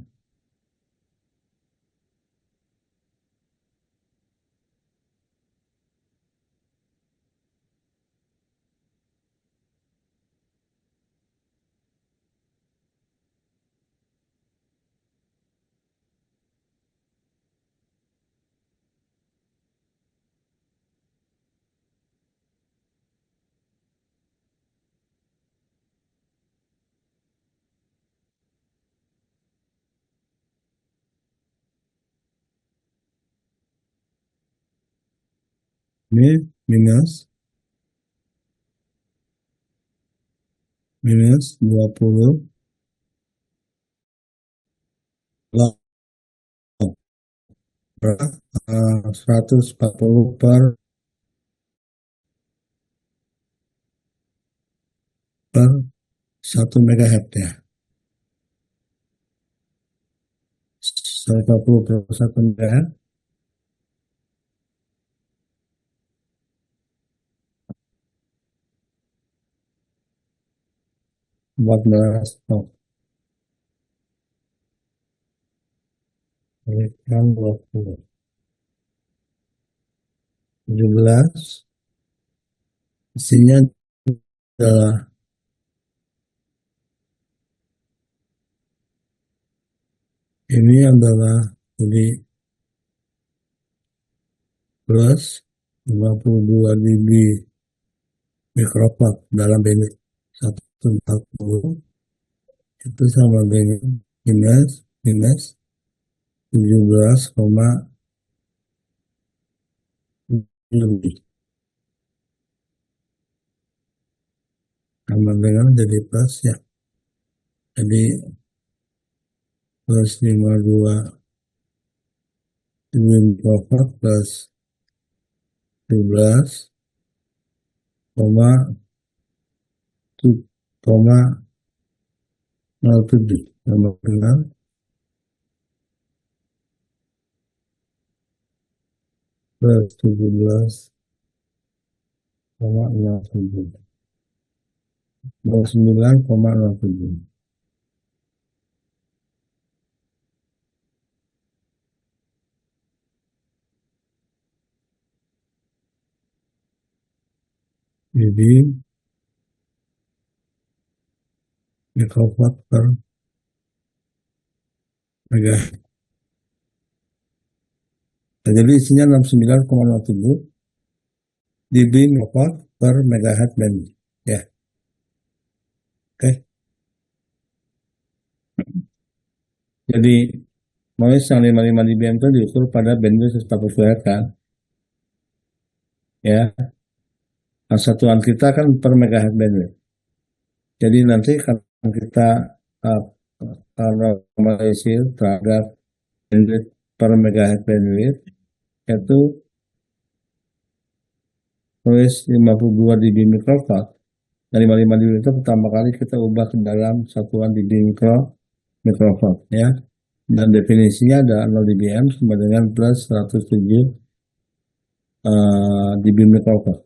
S1: ini minus 20 lah 140 per 1 megahertz ya. 140 per 1 megahertz 14 kalikan 20 17 isinya adalah ini adalah jadi plus 52 dB mikrowatt dalam bentuk 140 itu sama dengan minus 17,7 lebih sama dengan jadi plus ya, jadi plus 52 mikrowatt plus 17,07 sama dengan plus 17,07 29,07. Jadi mikrowatt per megahertz. Jadi isinya 69,07 dB mikrowatt per megahertz bandwidth. Ya, oke. Jadi noise yang 55 dBm itu diukur pada bandwidth 140 Hz kan. Ya, nah, satuan kita kan per megahertz bandwidth. Jadi nanti kalau kita uh, normalisir terhadap bandwidth per megahertz bandwidth yaitu noise 52 dB mikrowatt. Dari 55 dB itu pertama kali kita ubah ke dalam satuan dB mikrowatt ya. Dan definisinya ada 0 dBm sama dengan plus 107 dB mikrowatt.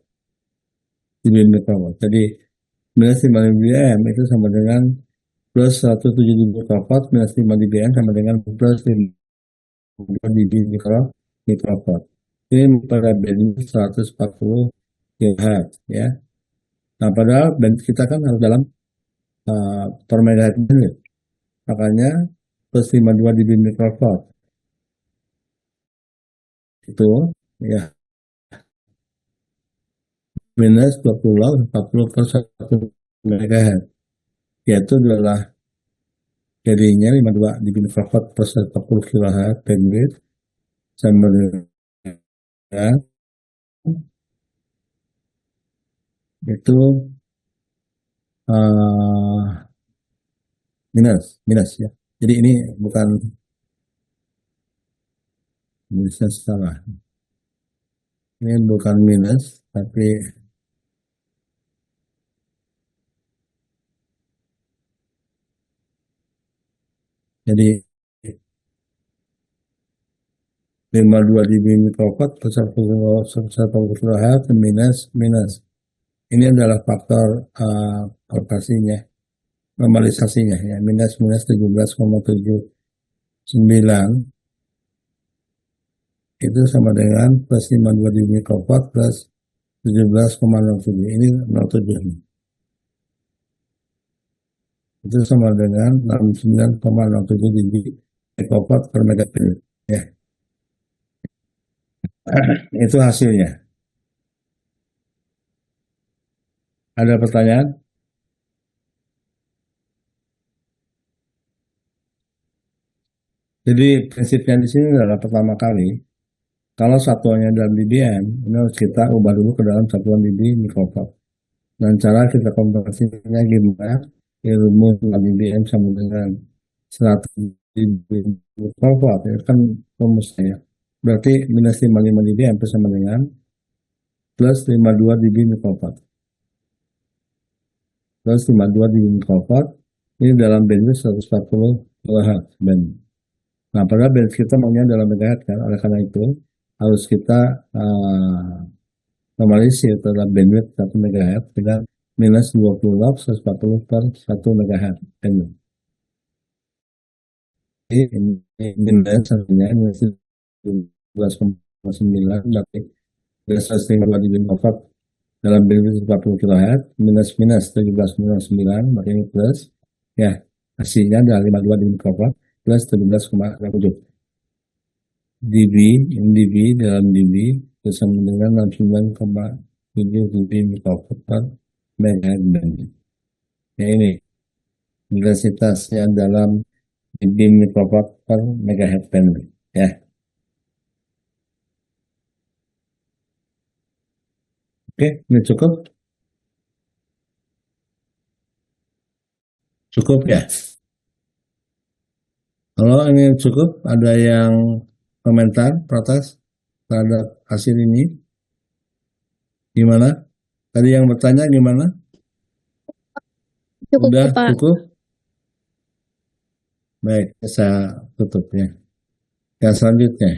S1: dB mikrowatt. Jadi minus 5 dBm itu sama dengan plus 107 dB mikrowatt minus 5 dBm sama dengan plus 5 dB mikrowatt. Ini pada bandwidth 140 kHz ya. Nah, padahal bandwidth kita kan harus dalam per megahertz bandwidth. Makanya plus 52 dB mikrowatt itu ya minus 40 per 1 megahertz, yaitu adalah jadinya 52 dB mikrowatt per 40 kHz bandwidth sama dengan itu minus ya. Jadi ini bukan bisa salah. Ini bukan minus tapi jadi 52 dB mikrowatt per 140 kHz minus. Ini adalah faktor operasinya, normalisasinya ya, minus 17,79 itu sama dengan plus 52 dB mikrowatt plus 17,07. Ini 07. Itu sama dengan 69,07 dB mikrowatt per megahertz ya. Itu hasilnya. Ada pertanyaan? Jadi prinsipnya di sini adalah pertama kali kalau satuannya dalam dBm, ini harus kita ubah dulu ke dalam satuan dB mikrowatt. Dan cara kita konversinya gimana? Ya, rumus dBm sama dengan 100 dB mikrowatt. Itu kan rumusnya. Berarti minus 55 dBm sama dengan plus 52 dB mikrowatt. Plus 52 dB mikrowatt. Ini dalam bandwidth 140 kHz bandwidth. Nah, pada bandwidth kita maunya dalam megahertz kan. Oleh karena itu harus kita normalisir terhadap bandwidth 1 MHz dengan minus 20 log 140 per 1 MHz bandwidth. Jadi ini minus artinya minus 12,9 berarti minus 152 dB mikrowatt dalam bandwidth 40 kHz minus 17,9 berarti ini plus ya, hasilnya adalah 52 dB mikrowatt plus 17,7 dB, dB dalam dB bersama dengan 69,7 dB mikrowatt per megahertz bandwidth. Ya, ini intensitasnya dalam dB mikrowatt per megahertz bandwidth ya. Oke, ini cukup? Cukup ya? Kalau ini cukup, ada yang komentar, protes terhadap hasil ini? Gimana? Tadi yang bertanya gimana?
S2: Cukup,
S1: Udah
S2: Pak.
S1: cukup? Baik, saya tutup ya. Yang selanjutnya.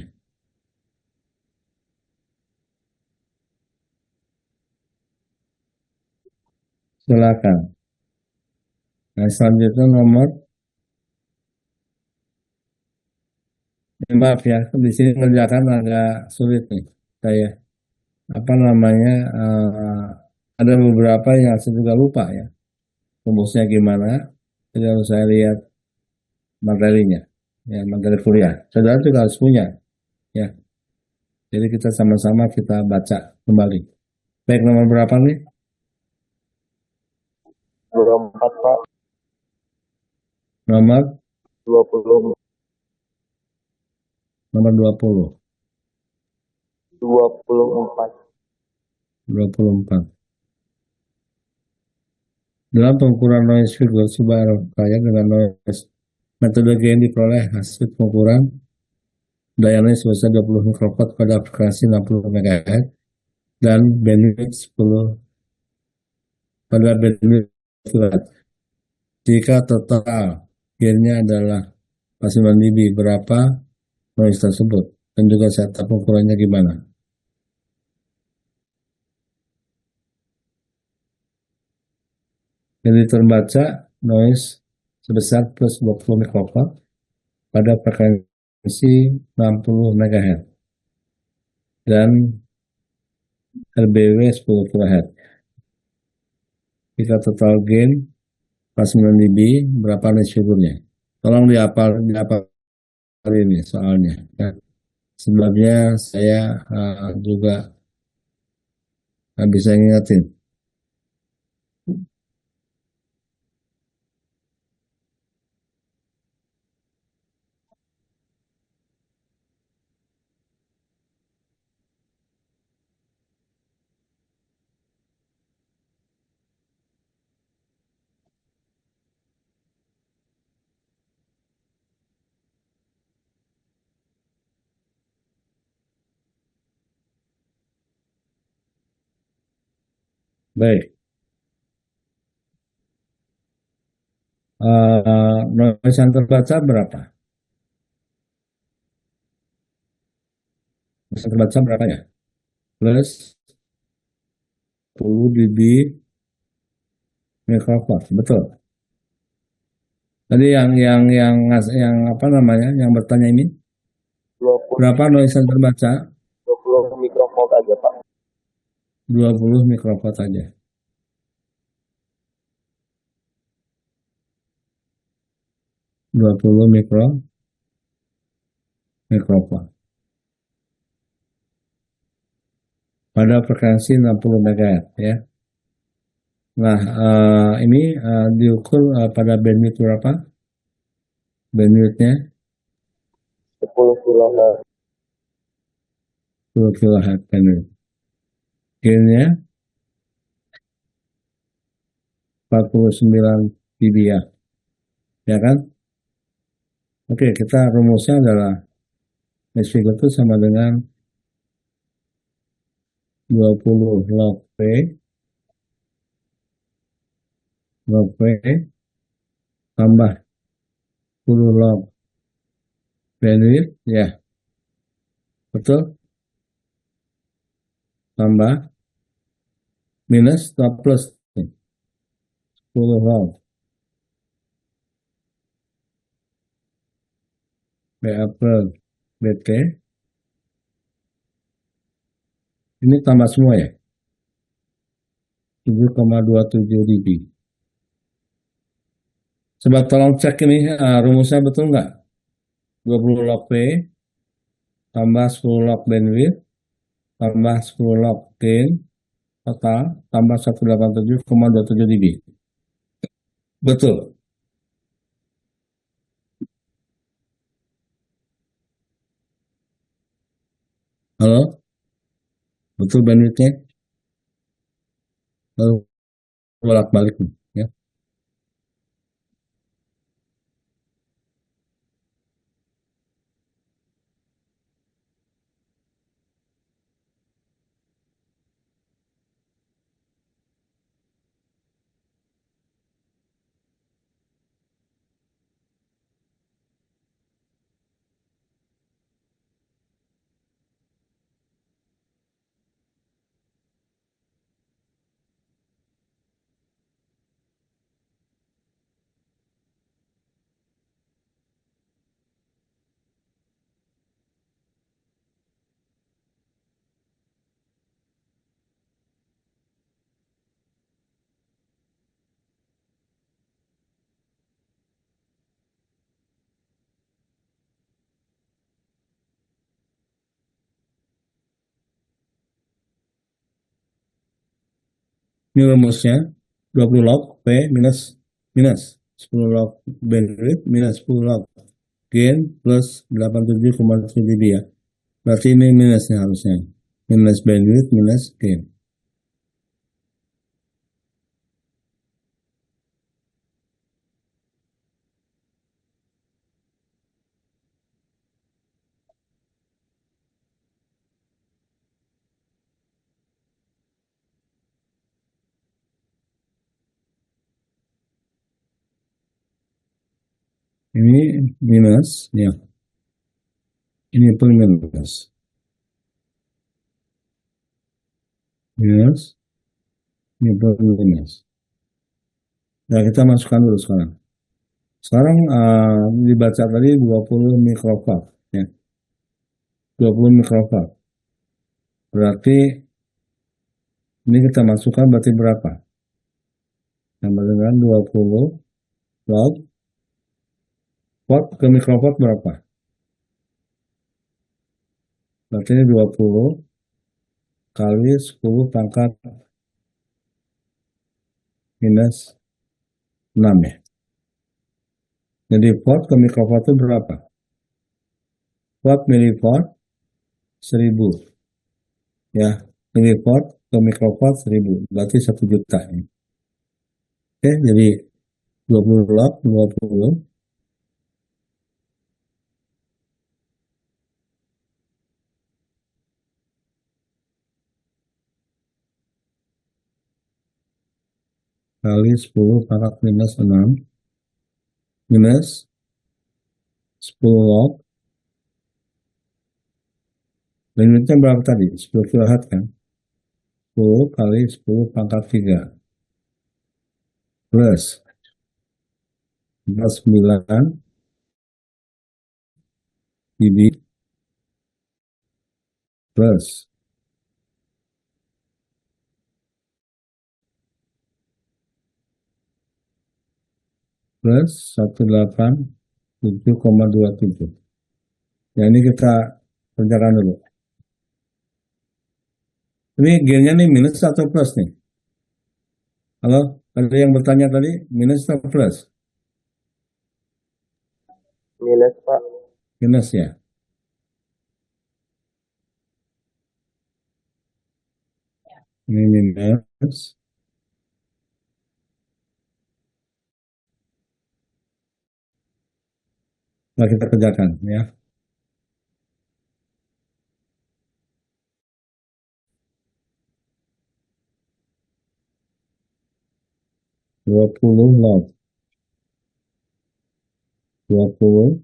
S1: Silakan. Nah, selanjutnya nomor, maaf ya, di sini mengerjakan agak sulit nih. Saya, apa namanya, ada beberapa yang saya juga lupa ya. Rumusnya gimana, jadi harus saya lihat materinya, ya, materi kuliah. Saudara juga harus punya, ya. Jadi kita sama-sama kita baca kembali. Baik, nomor berapa nih?
S4: 24 Pak.
S1: Nomor
S4: 20
S1: nomor 20,
S4: 24.
S1: 24. Dalam pengukuran noise figure sebuah kaya dengan noise metode yang diperoleh hasil pengukuran daya noise sebesar 20 mikrowatt pada frekuensi 60 MHz dan bandwidth 10 pada bandwidth 10 Jika total gainnya adalah 9 dB, berapa noise tersebut? Dan juga setup pengukurannya gimana? Jadi terbaca noise sebesar plus 20 mikrowatt pada frekuensi 60 MHz dan RBW 10 kHz. Jika total gain pas 9 dB, berapa noise figure-nya? Tolong dihafal ini soalnya. Ya. Sebelumnya saya juga nggak bisa ngingetin. Baik. Noise yang terbaca berapa? Noise yang terbaca berapa ya? Plus 10 dB mikrowatt, betul. Tadi yang apa namanya? Yang bertanya ini
S4: 20,
S1: berapa noise yang terbaca?
S4: 20 mikrovolt aja Pak.
S1: 20 mikrowatt aja. 20 mikrowatt. Pada frekuensi 60 MHz ya. Nah, ini diukur pada bandwidth berapa? Bandwidthnya
S4: 10 kHz.
S1: 10 kHz bandwidth. Gainnya 49 dB ya kan? Oke, kita rumusnya adalah noise figure itu sama dengan 20 log P tambah 10 log bandwidth ya, betul? Tambah minus atau plus 10 log BA per BT. Ini tambah semua ya, 7,27 dB. Coba tolong cek ini rumusnya betul nggak? 20 log P tambah 10 log bandwidth tambah 10 log gain total tambah 187,27 dB. Betul. Halo? Betul bandwidthnya? Lalu bolak-balik ya. Ini rumusnya 20 log P minus 10 log bandwidth minus 10 log gain plus 87,7 dB ya. Berarti ini minusnya harusnya. Minus bandwidth minus gain. Ini minus ya. Ini pun minus. Minus. Ini pun minus. Nah, kita masukkan dulu sekarang. Sekarang dibaca tadi 20 mikrofarad ya. 20 mikrofarad. Berarti ini kita masukkan berarti berapa? Sama dengan 20 log watt ke mikrowatt berapa? Berarti ini 20 kali 10 pangkat minus 6 ya. Jadi watt ke mikrowatt itu berapa? Watt miliwatt 1000 ya. Miliwatt ke mikrowatt 1000 berarti 1 juta ya. Oke, jadi 20 log 20 kali 10 pangkat minus 6 minus 10 log. Limitnya berapa tadi? 10 kilohertz kan? 10 kali 10 pangkat 3 plus 9 dB plus 187,27. Ya, ini kita kerjakan dulu. Ini gainnya nih minus atau plus nih? Halo, ada yang bertanya tadi, minus atau plus?
S4: Minus, Pak.
S1: Minus ya. Ini minus. Nah, kita kerjakan ya. Dua puluh log 20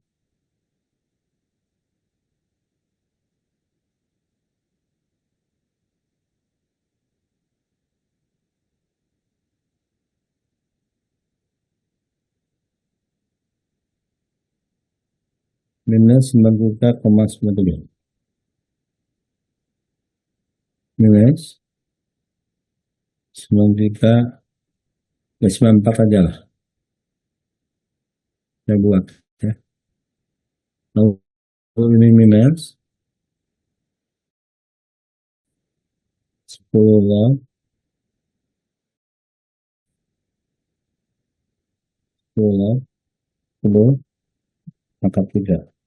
S1: minus 93,97 minus 93 ya 94 aja lah saya buat ya. Lalu ini minus 10 log 10 log 10 pangkat 3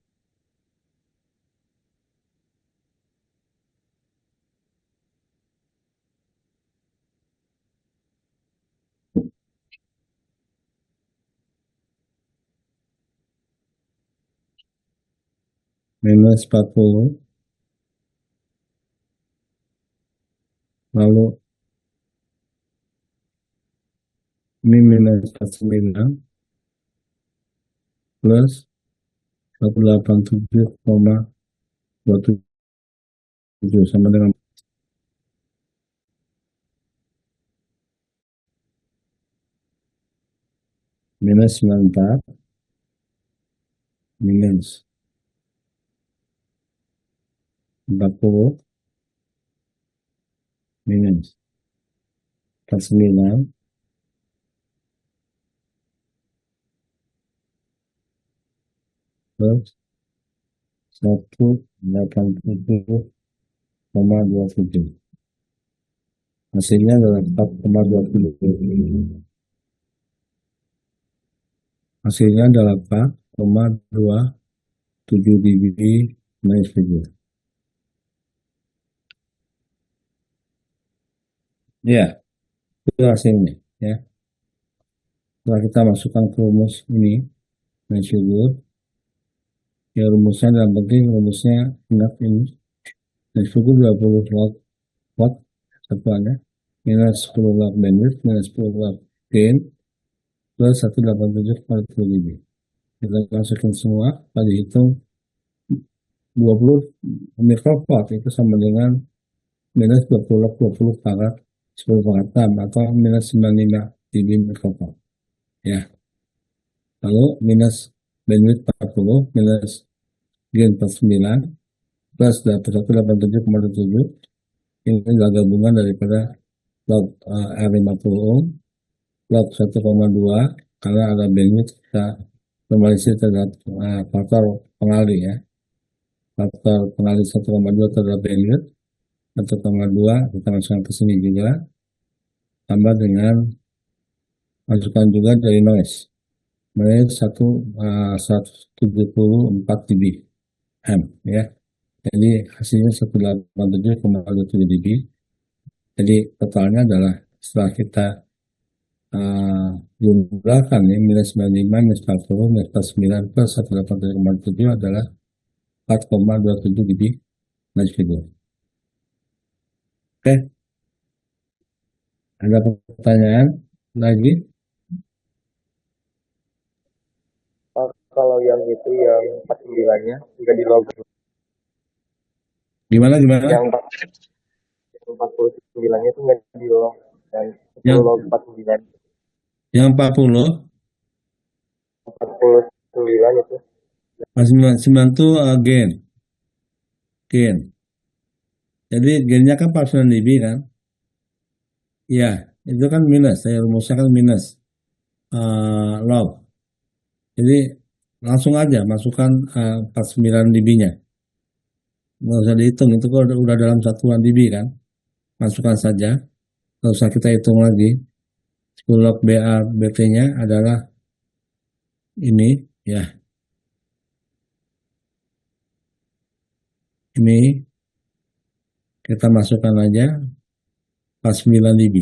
S1: minus 40 lalu ini minus 49 plus 187,27 sama dengan minus 94 minus 40 minus 49 plus 187,27 Hasilnya adalah 4,27. Hasilnya adalah 4,27 dB minus 7. Ya, itu hasilnya. Ya, setelah kita masukkan ke rumus ini, minus 7, ya rumusnya dalam penting rumusnya ingat ini. Minus 7 20 watt satuannya, minus 10 watt bandwidth, minus 10 watt gain, plus 187,7 dB. Kita masukin semua, tadi hitung 20 mikrowatt itu sama dengan minus 20 pangkat 10 pangkat 6 atau minus 95 dB mikrowatt. Ya. Lalu minus bandwidth 40, minus gain 49, plus 187,7. Ini adalah gabungan daripada log R50 ohm, log 1,2, karena ada bandwidth kita normalisir terhadap faktor pengalih ya. Faktor pengalih 1,2 terhadap bandwidth, 1,2 kita masukkan ke sini juga, tambah dengan masukkan juga dari noise. Noise 174 dB M ya. Jadi hasilnya 187,27 dB. Jadi totalnya adalah setelah kita jumlahkan ya, minus 95, minus 40, minus 49, plus 187,7 adalah 4,27 dB minus video. Oke, ada pertanyaan lagi?
S4: Pak, kalau yang itu yang 49-nya nggak di log.
S1: Gimana?
S4: Yang 49-nya itu nggak di log. Dan itu
S1: Yang
S4: log 49.
S1: yang 40,
S4: 49 itu.
S1: 9 itu gain. Jadi gainnya kan 49 dB kan? Iya, itu kan minus. Saya rumusnya kan minus log. Jadi langsung aja masukkan 49 dB-nya. Nggak usah dihitung, itu kalau udah dalam satuan dB kan. Masukkan saja. Nggak usah kita hitung lagi. 10 log BA BT-nya adalah ini ya. Ini kita masukkan aja 49 dB.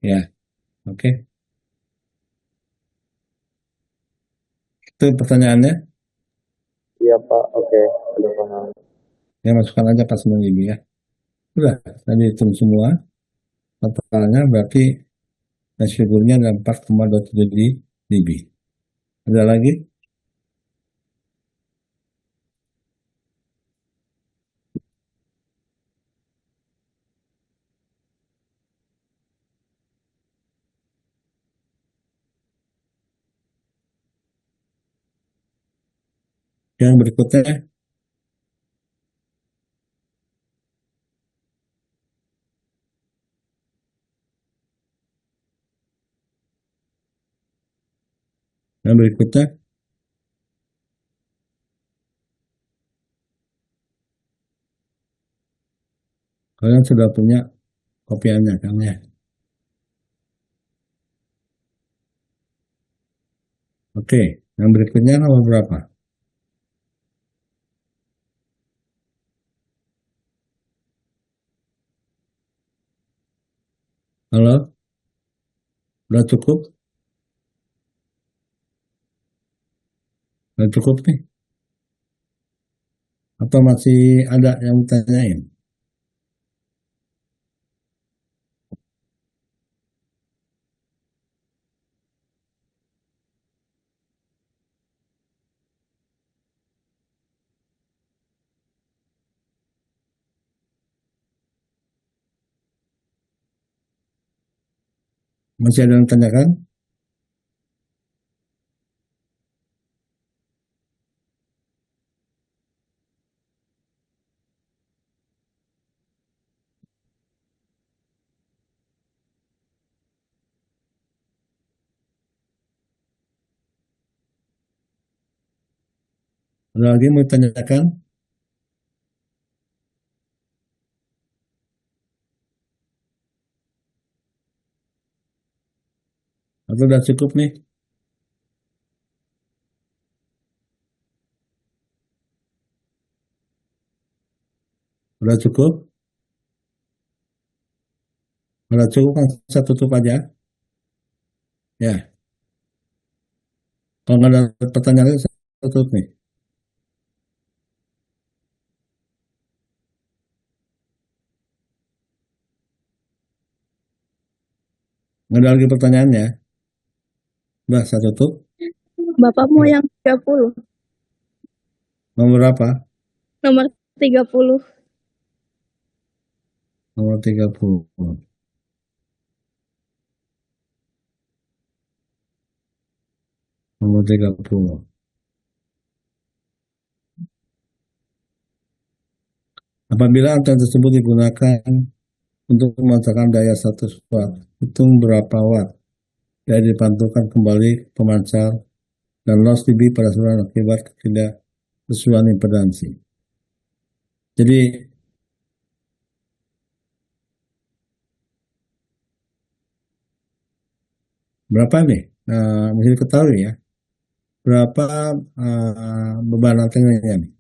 S1: Ya, oke. Itu pertanyaannya.
S4: Iya Pak, oke. Udah paham.
S1: Ya, masukkan aja 49 dB ya. Udah, tadi hitung semua. Totalnya berarti figurnya ada 4,27 dB. Ada lagi? Yang berikutnya, yang berikutnya, kalian sudah punya kopiannya kan ya? Oke, yang berikutnya nomor berapa? Halo, udah cukup? Udah cukup nih? Atau masih ada yang ditanyain? Masih ada yang tanyakan? Ada lagi mau ditanyakan? Atau udah cukup nih? Udah cukup? Udah cukup kan saya tutup aja. Ya, kalau nggak ada pertanyaan lagi, saya tutup nih. Nggak ada lagi pertanyaannya. Udah, saya tutup.
S2: Bapak mau yang 30.
S1: Nomor berapa?
S2: Nomor 30.
S1: Nomor 30. Nomor 30. Apabila antena tersebut digunakan untuk memancarkan daya 100 watt, hitung berapa watt daya dipantulkan kembali ke pemancar dan loss dB pada saluran akibat ketidaksesuaian impedansi. Jadi berapa nih? Mesti diketahui ya. Berapa beban antenanya nih?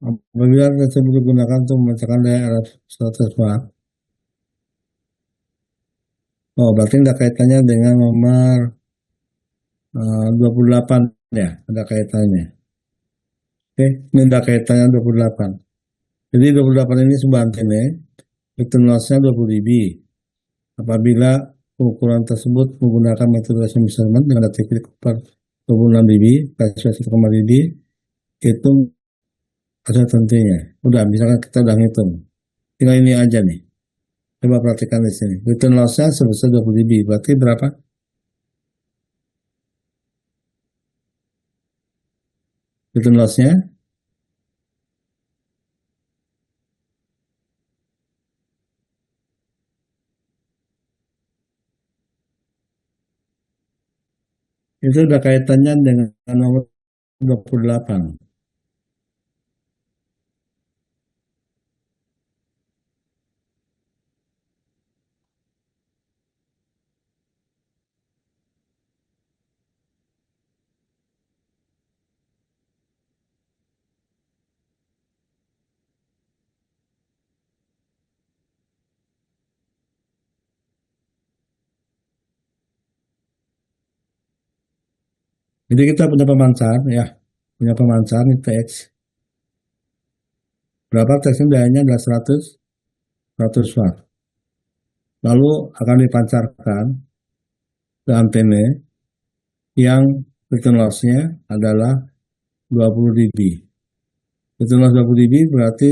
S1: Apabila tersebut digunakan untuk memancarkan daya RF 100 watt. Oh, berarti ada kaitannya dengan nomor 28 ya, ada kaitannya. Oke, ini ada kaitannya 28. Jadi 28 ini sebuah antena, luasnya 20 dB. Apabila ukuran tersebut menggunakan metode laser measurement dengan deteksi per 26 dB, plus 1,5 dB, itu ada tentunya. Udah, misalkan kita udah ngitung. Tinggal ini aja nih. Coba perhatikan di sini. Return loss-nya sebesar 20 dB. Berarti berapa? Return loss-nya itu udah kaitannya dengan nomor 28. Jadi kita punya pemancar ya, punya pemancar ini TX. Berapa TX-nya dayanya adalah 100 watt. Lalu akan dipancarkan ke antena yang return loss-nya adalah 20 dB. Return loss 20 dB berarti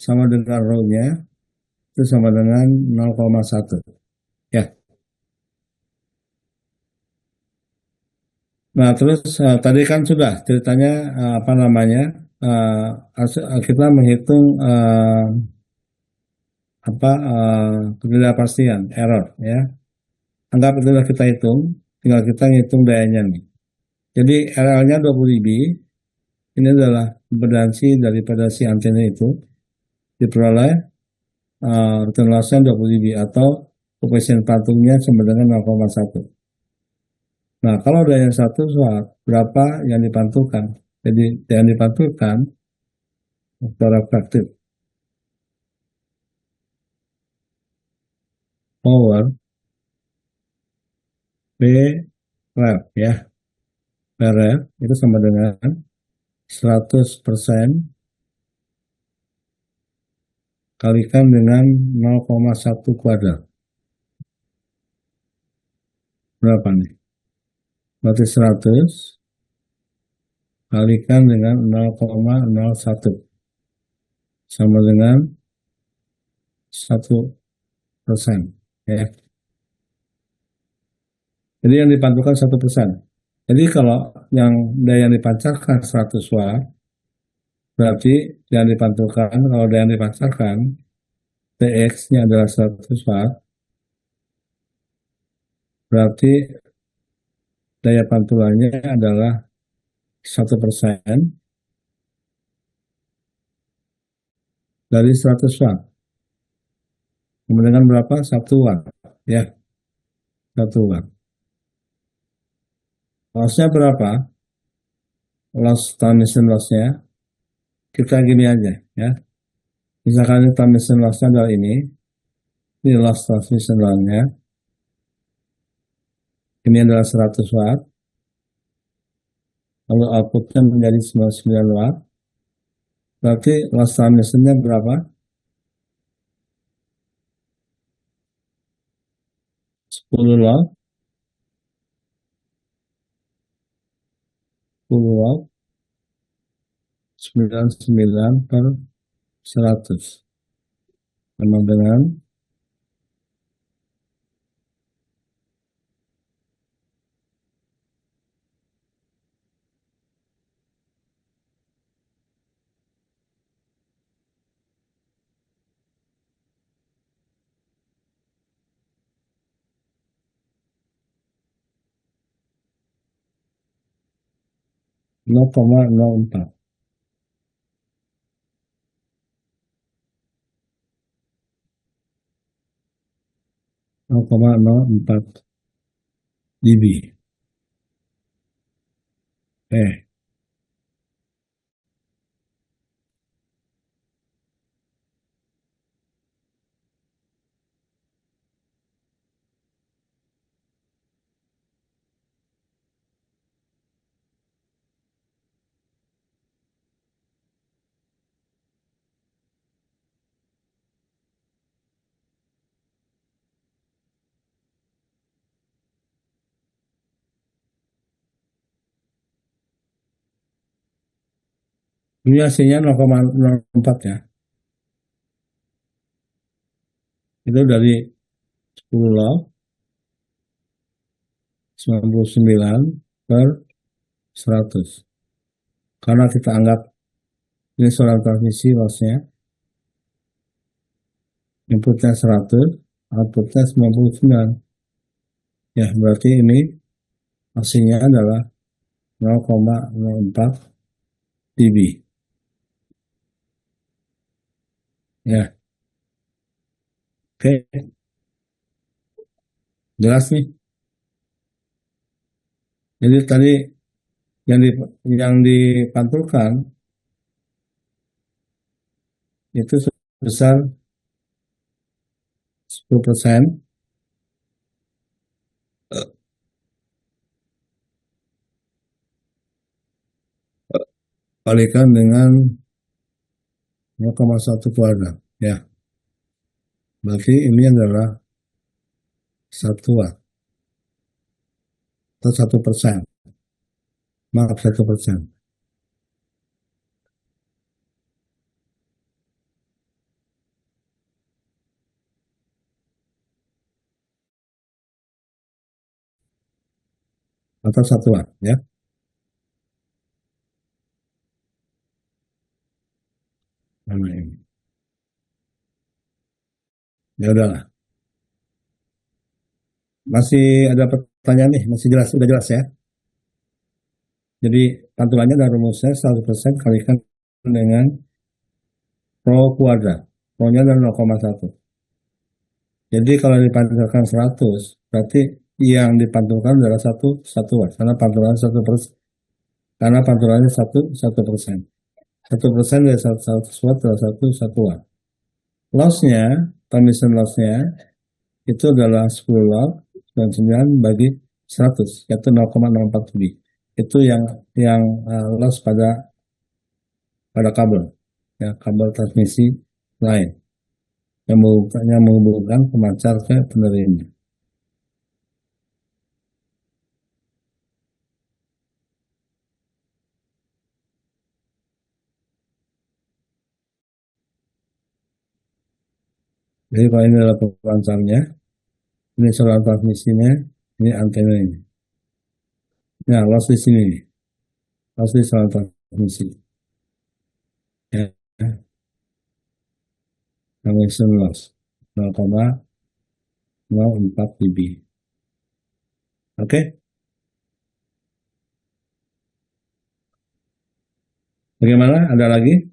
S1: sama dengan rho-nya itu sama dengan 0,1. Ya. Nah, terus tadi kan sudah ceritanya apa namanya? Kita menghitung ketidakpastian error ya. Anggap itu sudah kita hitung, tinggal kita ngitung dayanya nih. Jadi RL-nya 20 dB, ini adalah impedansi daripada si antena itu diperoleh return loss-nya 20 dB atau koefisien pantungnya sama dengan 0,1. Nah, kalau daya 1 watt, berapa yang dipantulkan? Jadi yang dipantulkan secara praktik power P ref ya. P ref itu sama dengan 100% kalikan dengan 0,1 kuadrat. Berapa nih? Berarti 100 kalikan dengan 0,01 sama dengan 1%. Ya. Jadi yang dipantulkan 1%. Jadi kalau yang daya yang dipancarkan 100 watt, berarti yang dipantulkan, kalau daya yang dipancarkan, TX-nya adalah 100 watt, berarti daya pantulannya adalah 1% dari 100 watt. Kemudian berapa? 1 watt. Ya, 1 watt. Lossnya berapa? Loss transmission lossnya kita gini aja ya. Misalkan ini transmission lossnya adalah ini loss transmission lossnya, ini adalah 100 watt, lalu outputnya menjadi 99 watt, berarti loss transmissionnya berapa? 10 watt, 10 watt, 99 per 100 sama dengan 0,04. 0,04 dB. 0,04. Ini hasilnya 0,04 ya. Itu dari 10 log 99 per 100. Karena kita anggap ini saluran transmisi lossnya, inputnya 100, outputnya 99. Ya, berarti ini hasilnya adalah 0,04 dB. Ya, oke. Jelas nih. Jadi tadi yang dipantulkan itu sebesar 10% kalikan dengan 0,1 kuadrat. Ya, berarti ini adalah 1 watt atau 1%. Maaf, 1%. Atau 1 watt ya. Nah, ini. Ya udahlah. Masih ada pertanyaan nih, masih jelas, udah jelas ya. Jadi pantulannya dan rumusnya 100% kalikan dengan Rho kuadrat. Rho-nya adalah 0,1. Jadi kalau dipantulkan 100, berarti yang dipantulkan adalah 1 watt. Karena pantulannya 1%. Karena pantulannya 1%. 1% dari 100 watt adalah 1 watt. Lossnya, transmission lossnya itu adalah 10 watt 99 bagi 100, yaitu 0,04 dB. Itu yang loss pada kabel, ya, kabel transmisi lain yang menghubungkan pemancar ke penerima. Jadi kalau ini adalah pemancarnya, ini saluran transmisinya, ini antena ini. Nah, loss di sini, loss di saluran transmisi. Ya, transmission loss 0,04 dB. Oke? Bagaimana? Ada lagi?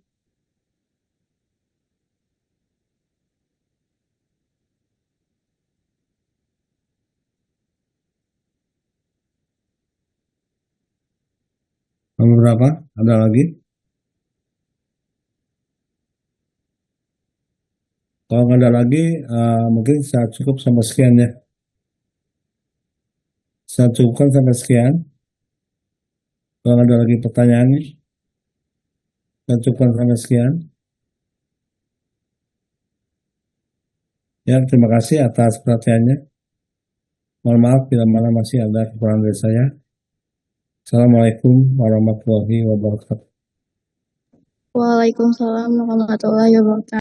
S1: Nomor berapa? Ada lagi? Kalau nggak ada lagi, mungkin saya cukup sampai sekian ya. Saya cukupkan sampai sekian. Kalau nggak ada lagi pertanyaan, saya cukupkan sampai sekian. Ya, terima kasih atas perhatiannya. Mohon maaf bila mana masih ada kekurangan dari saya. Assalamualaikum warahmatullahi wabarakatuh.
S2: Waalaikumsalam warahmatullahi wabarakatuh.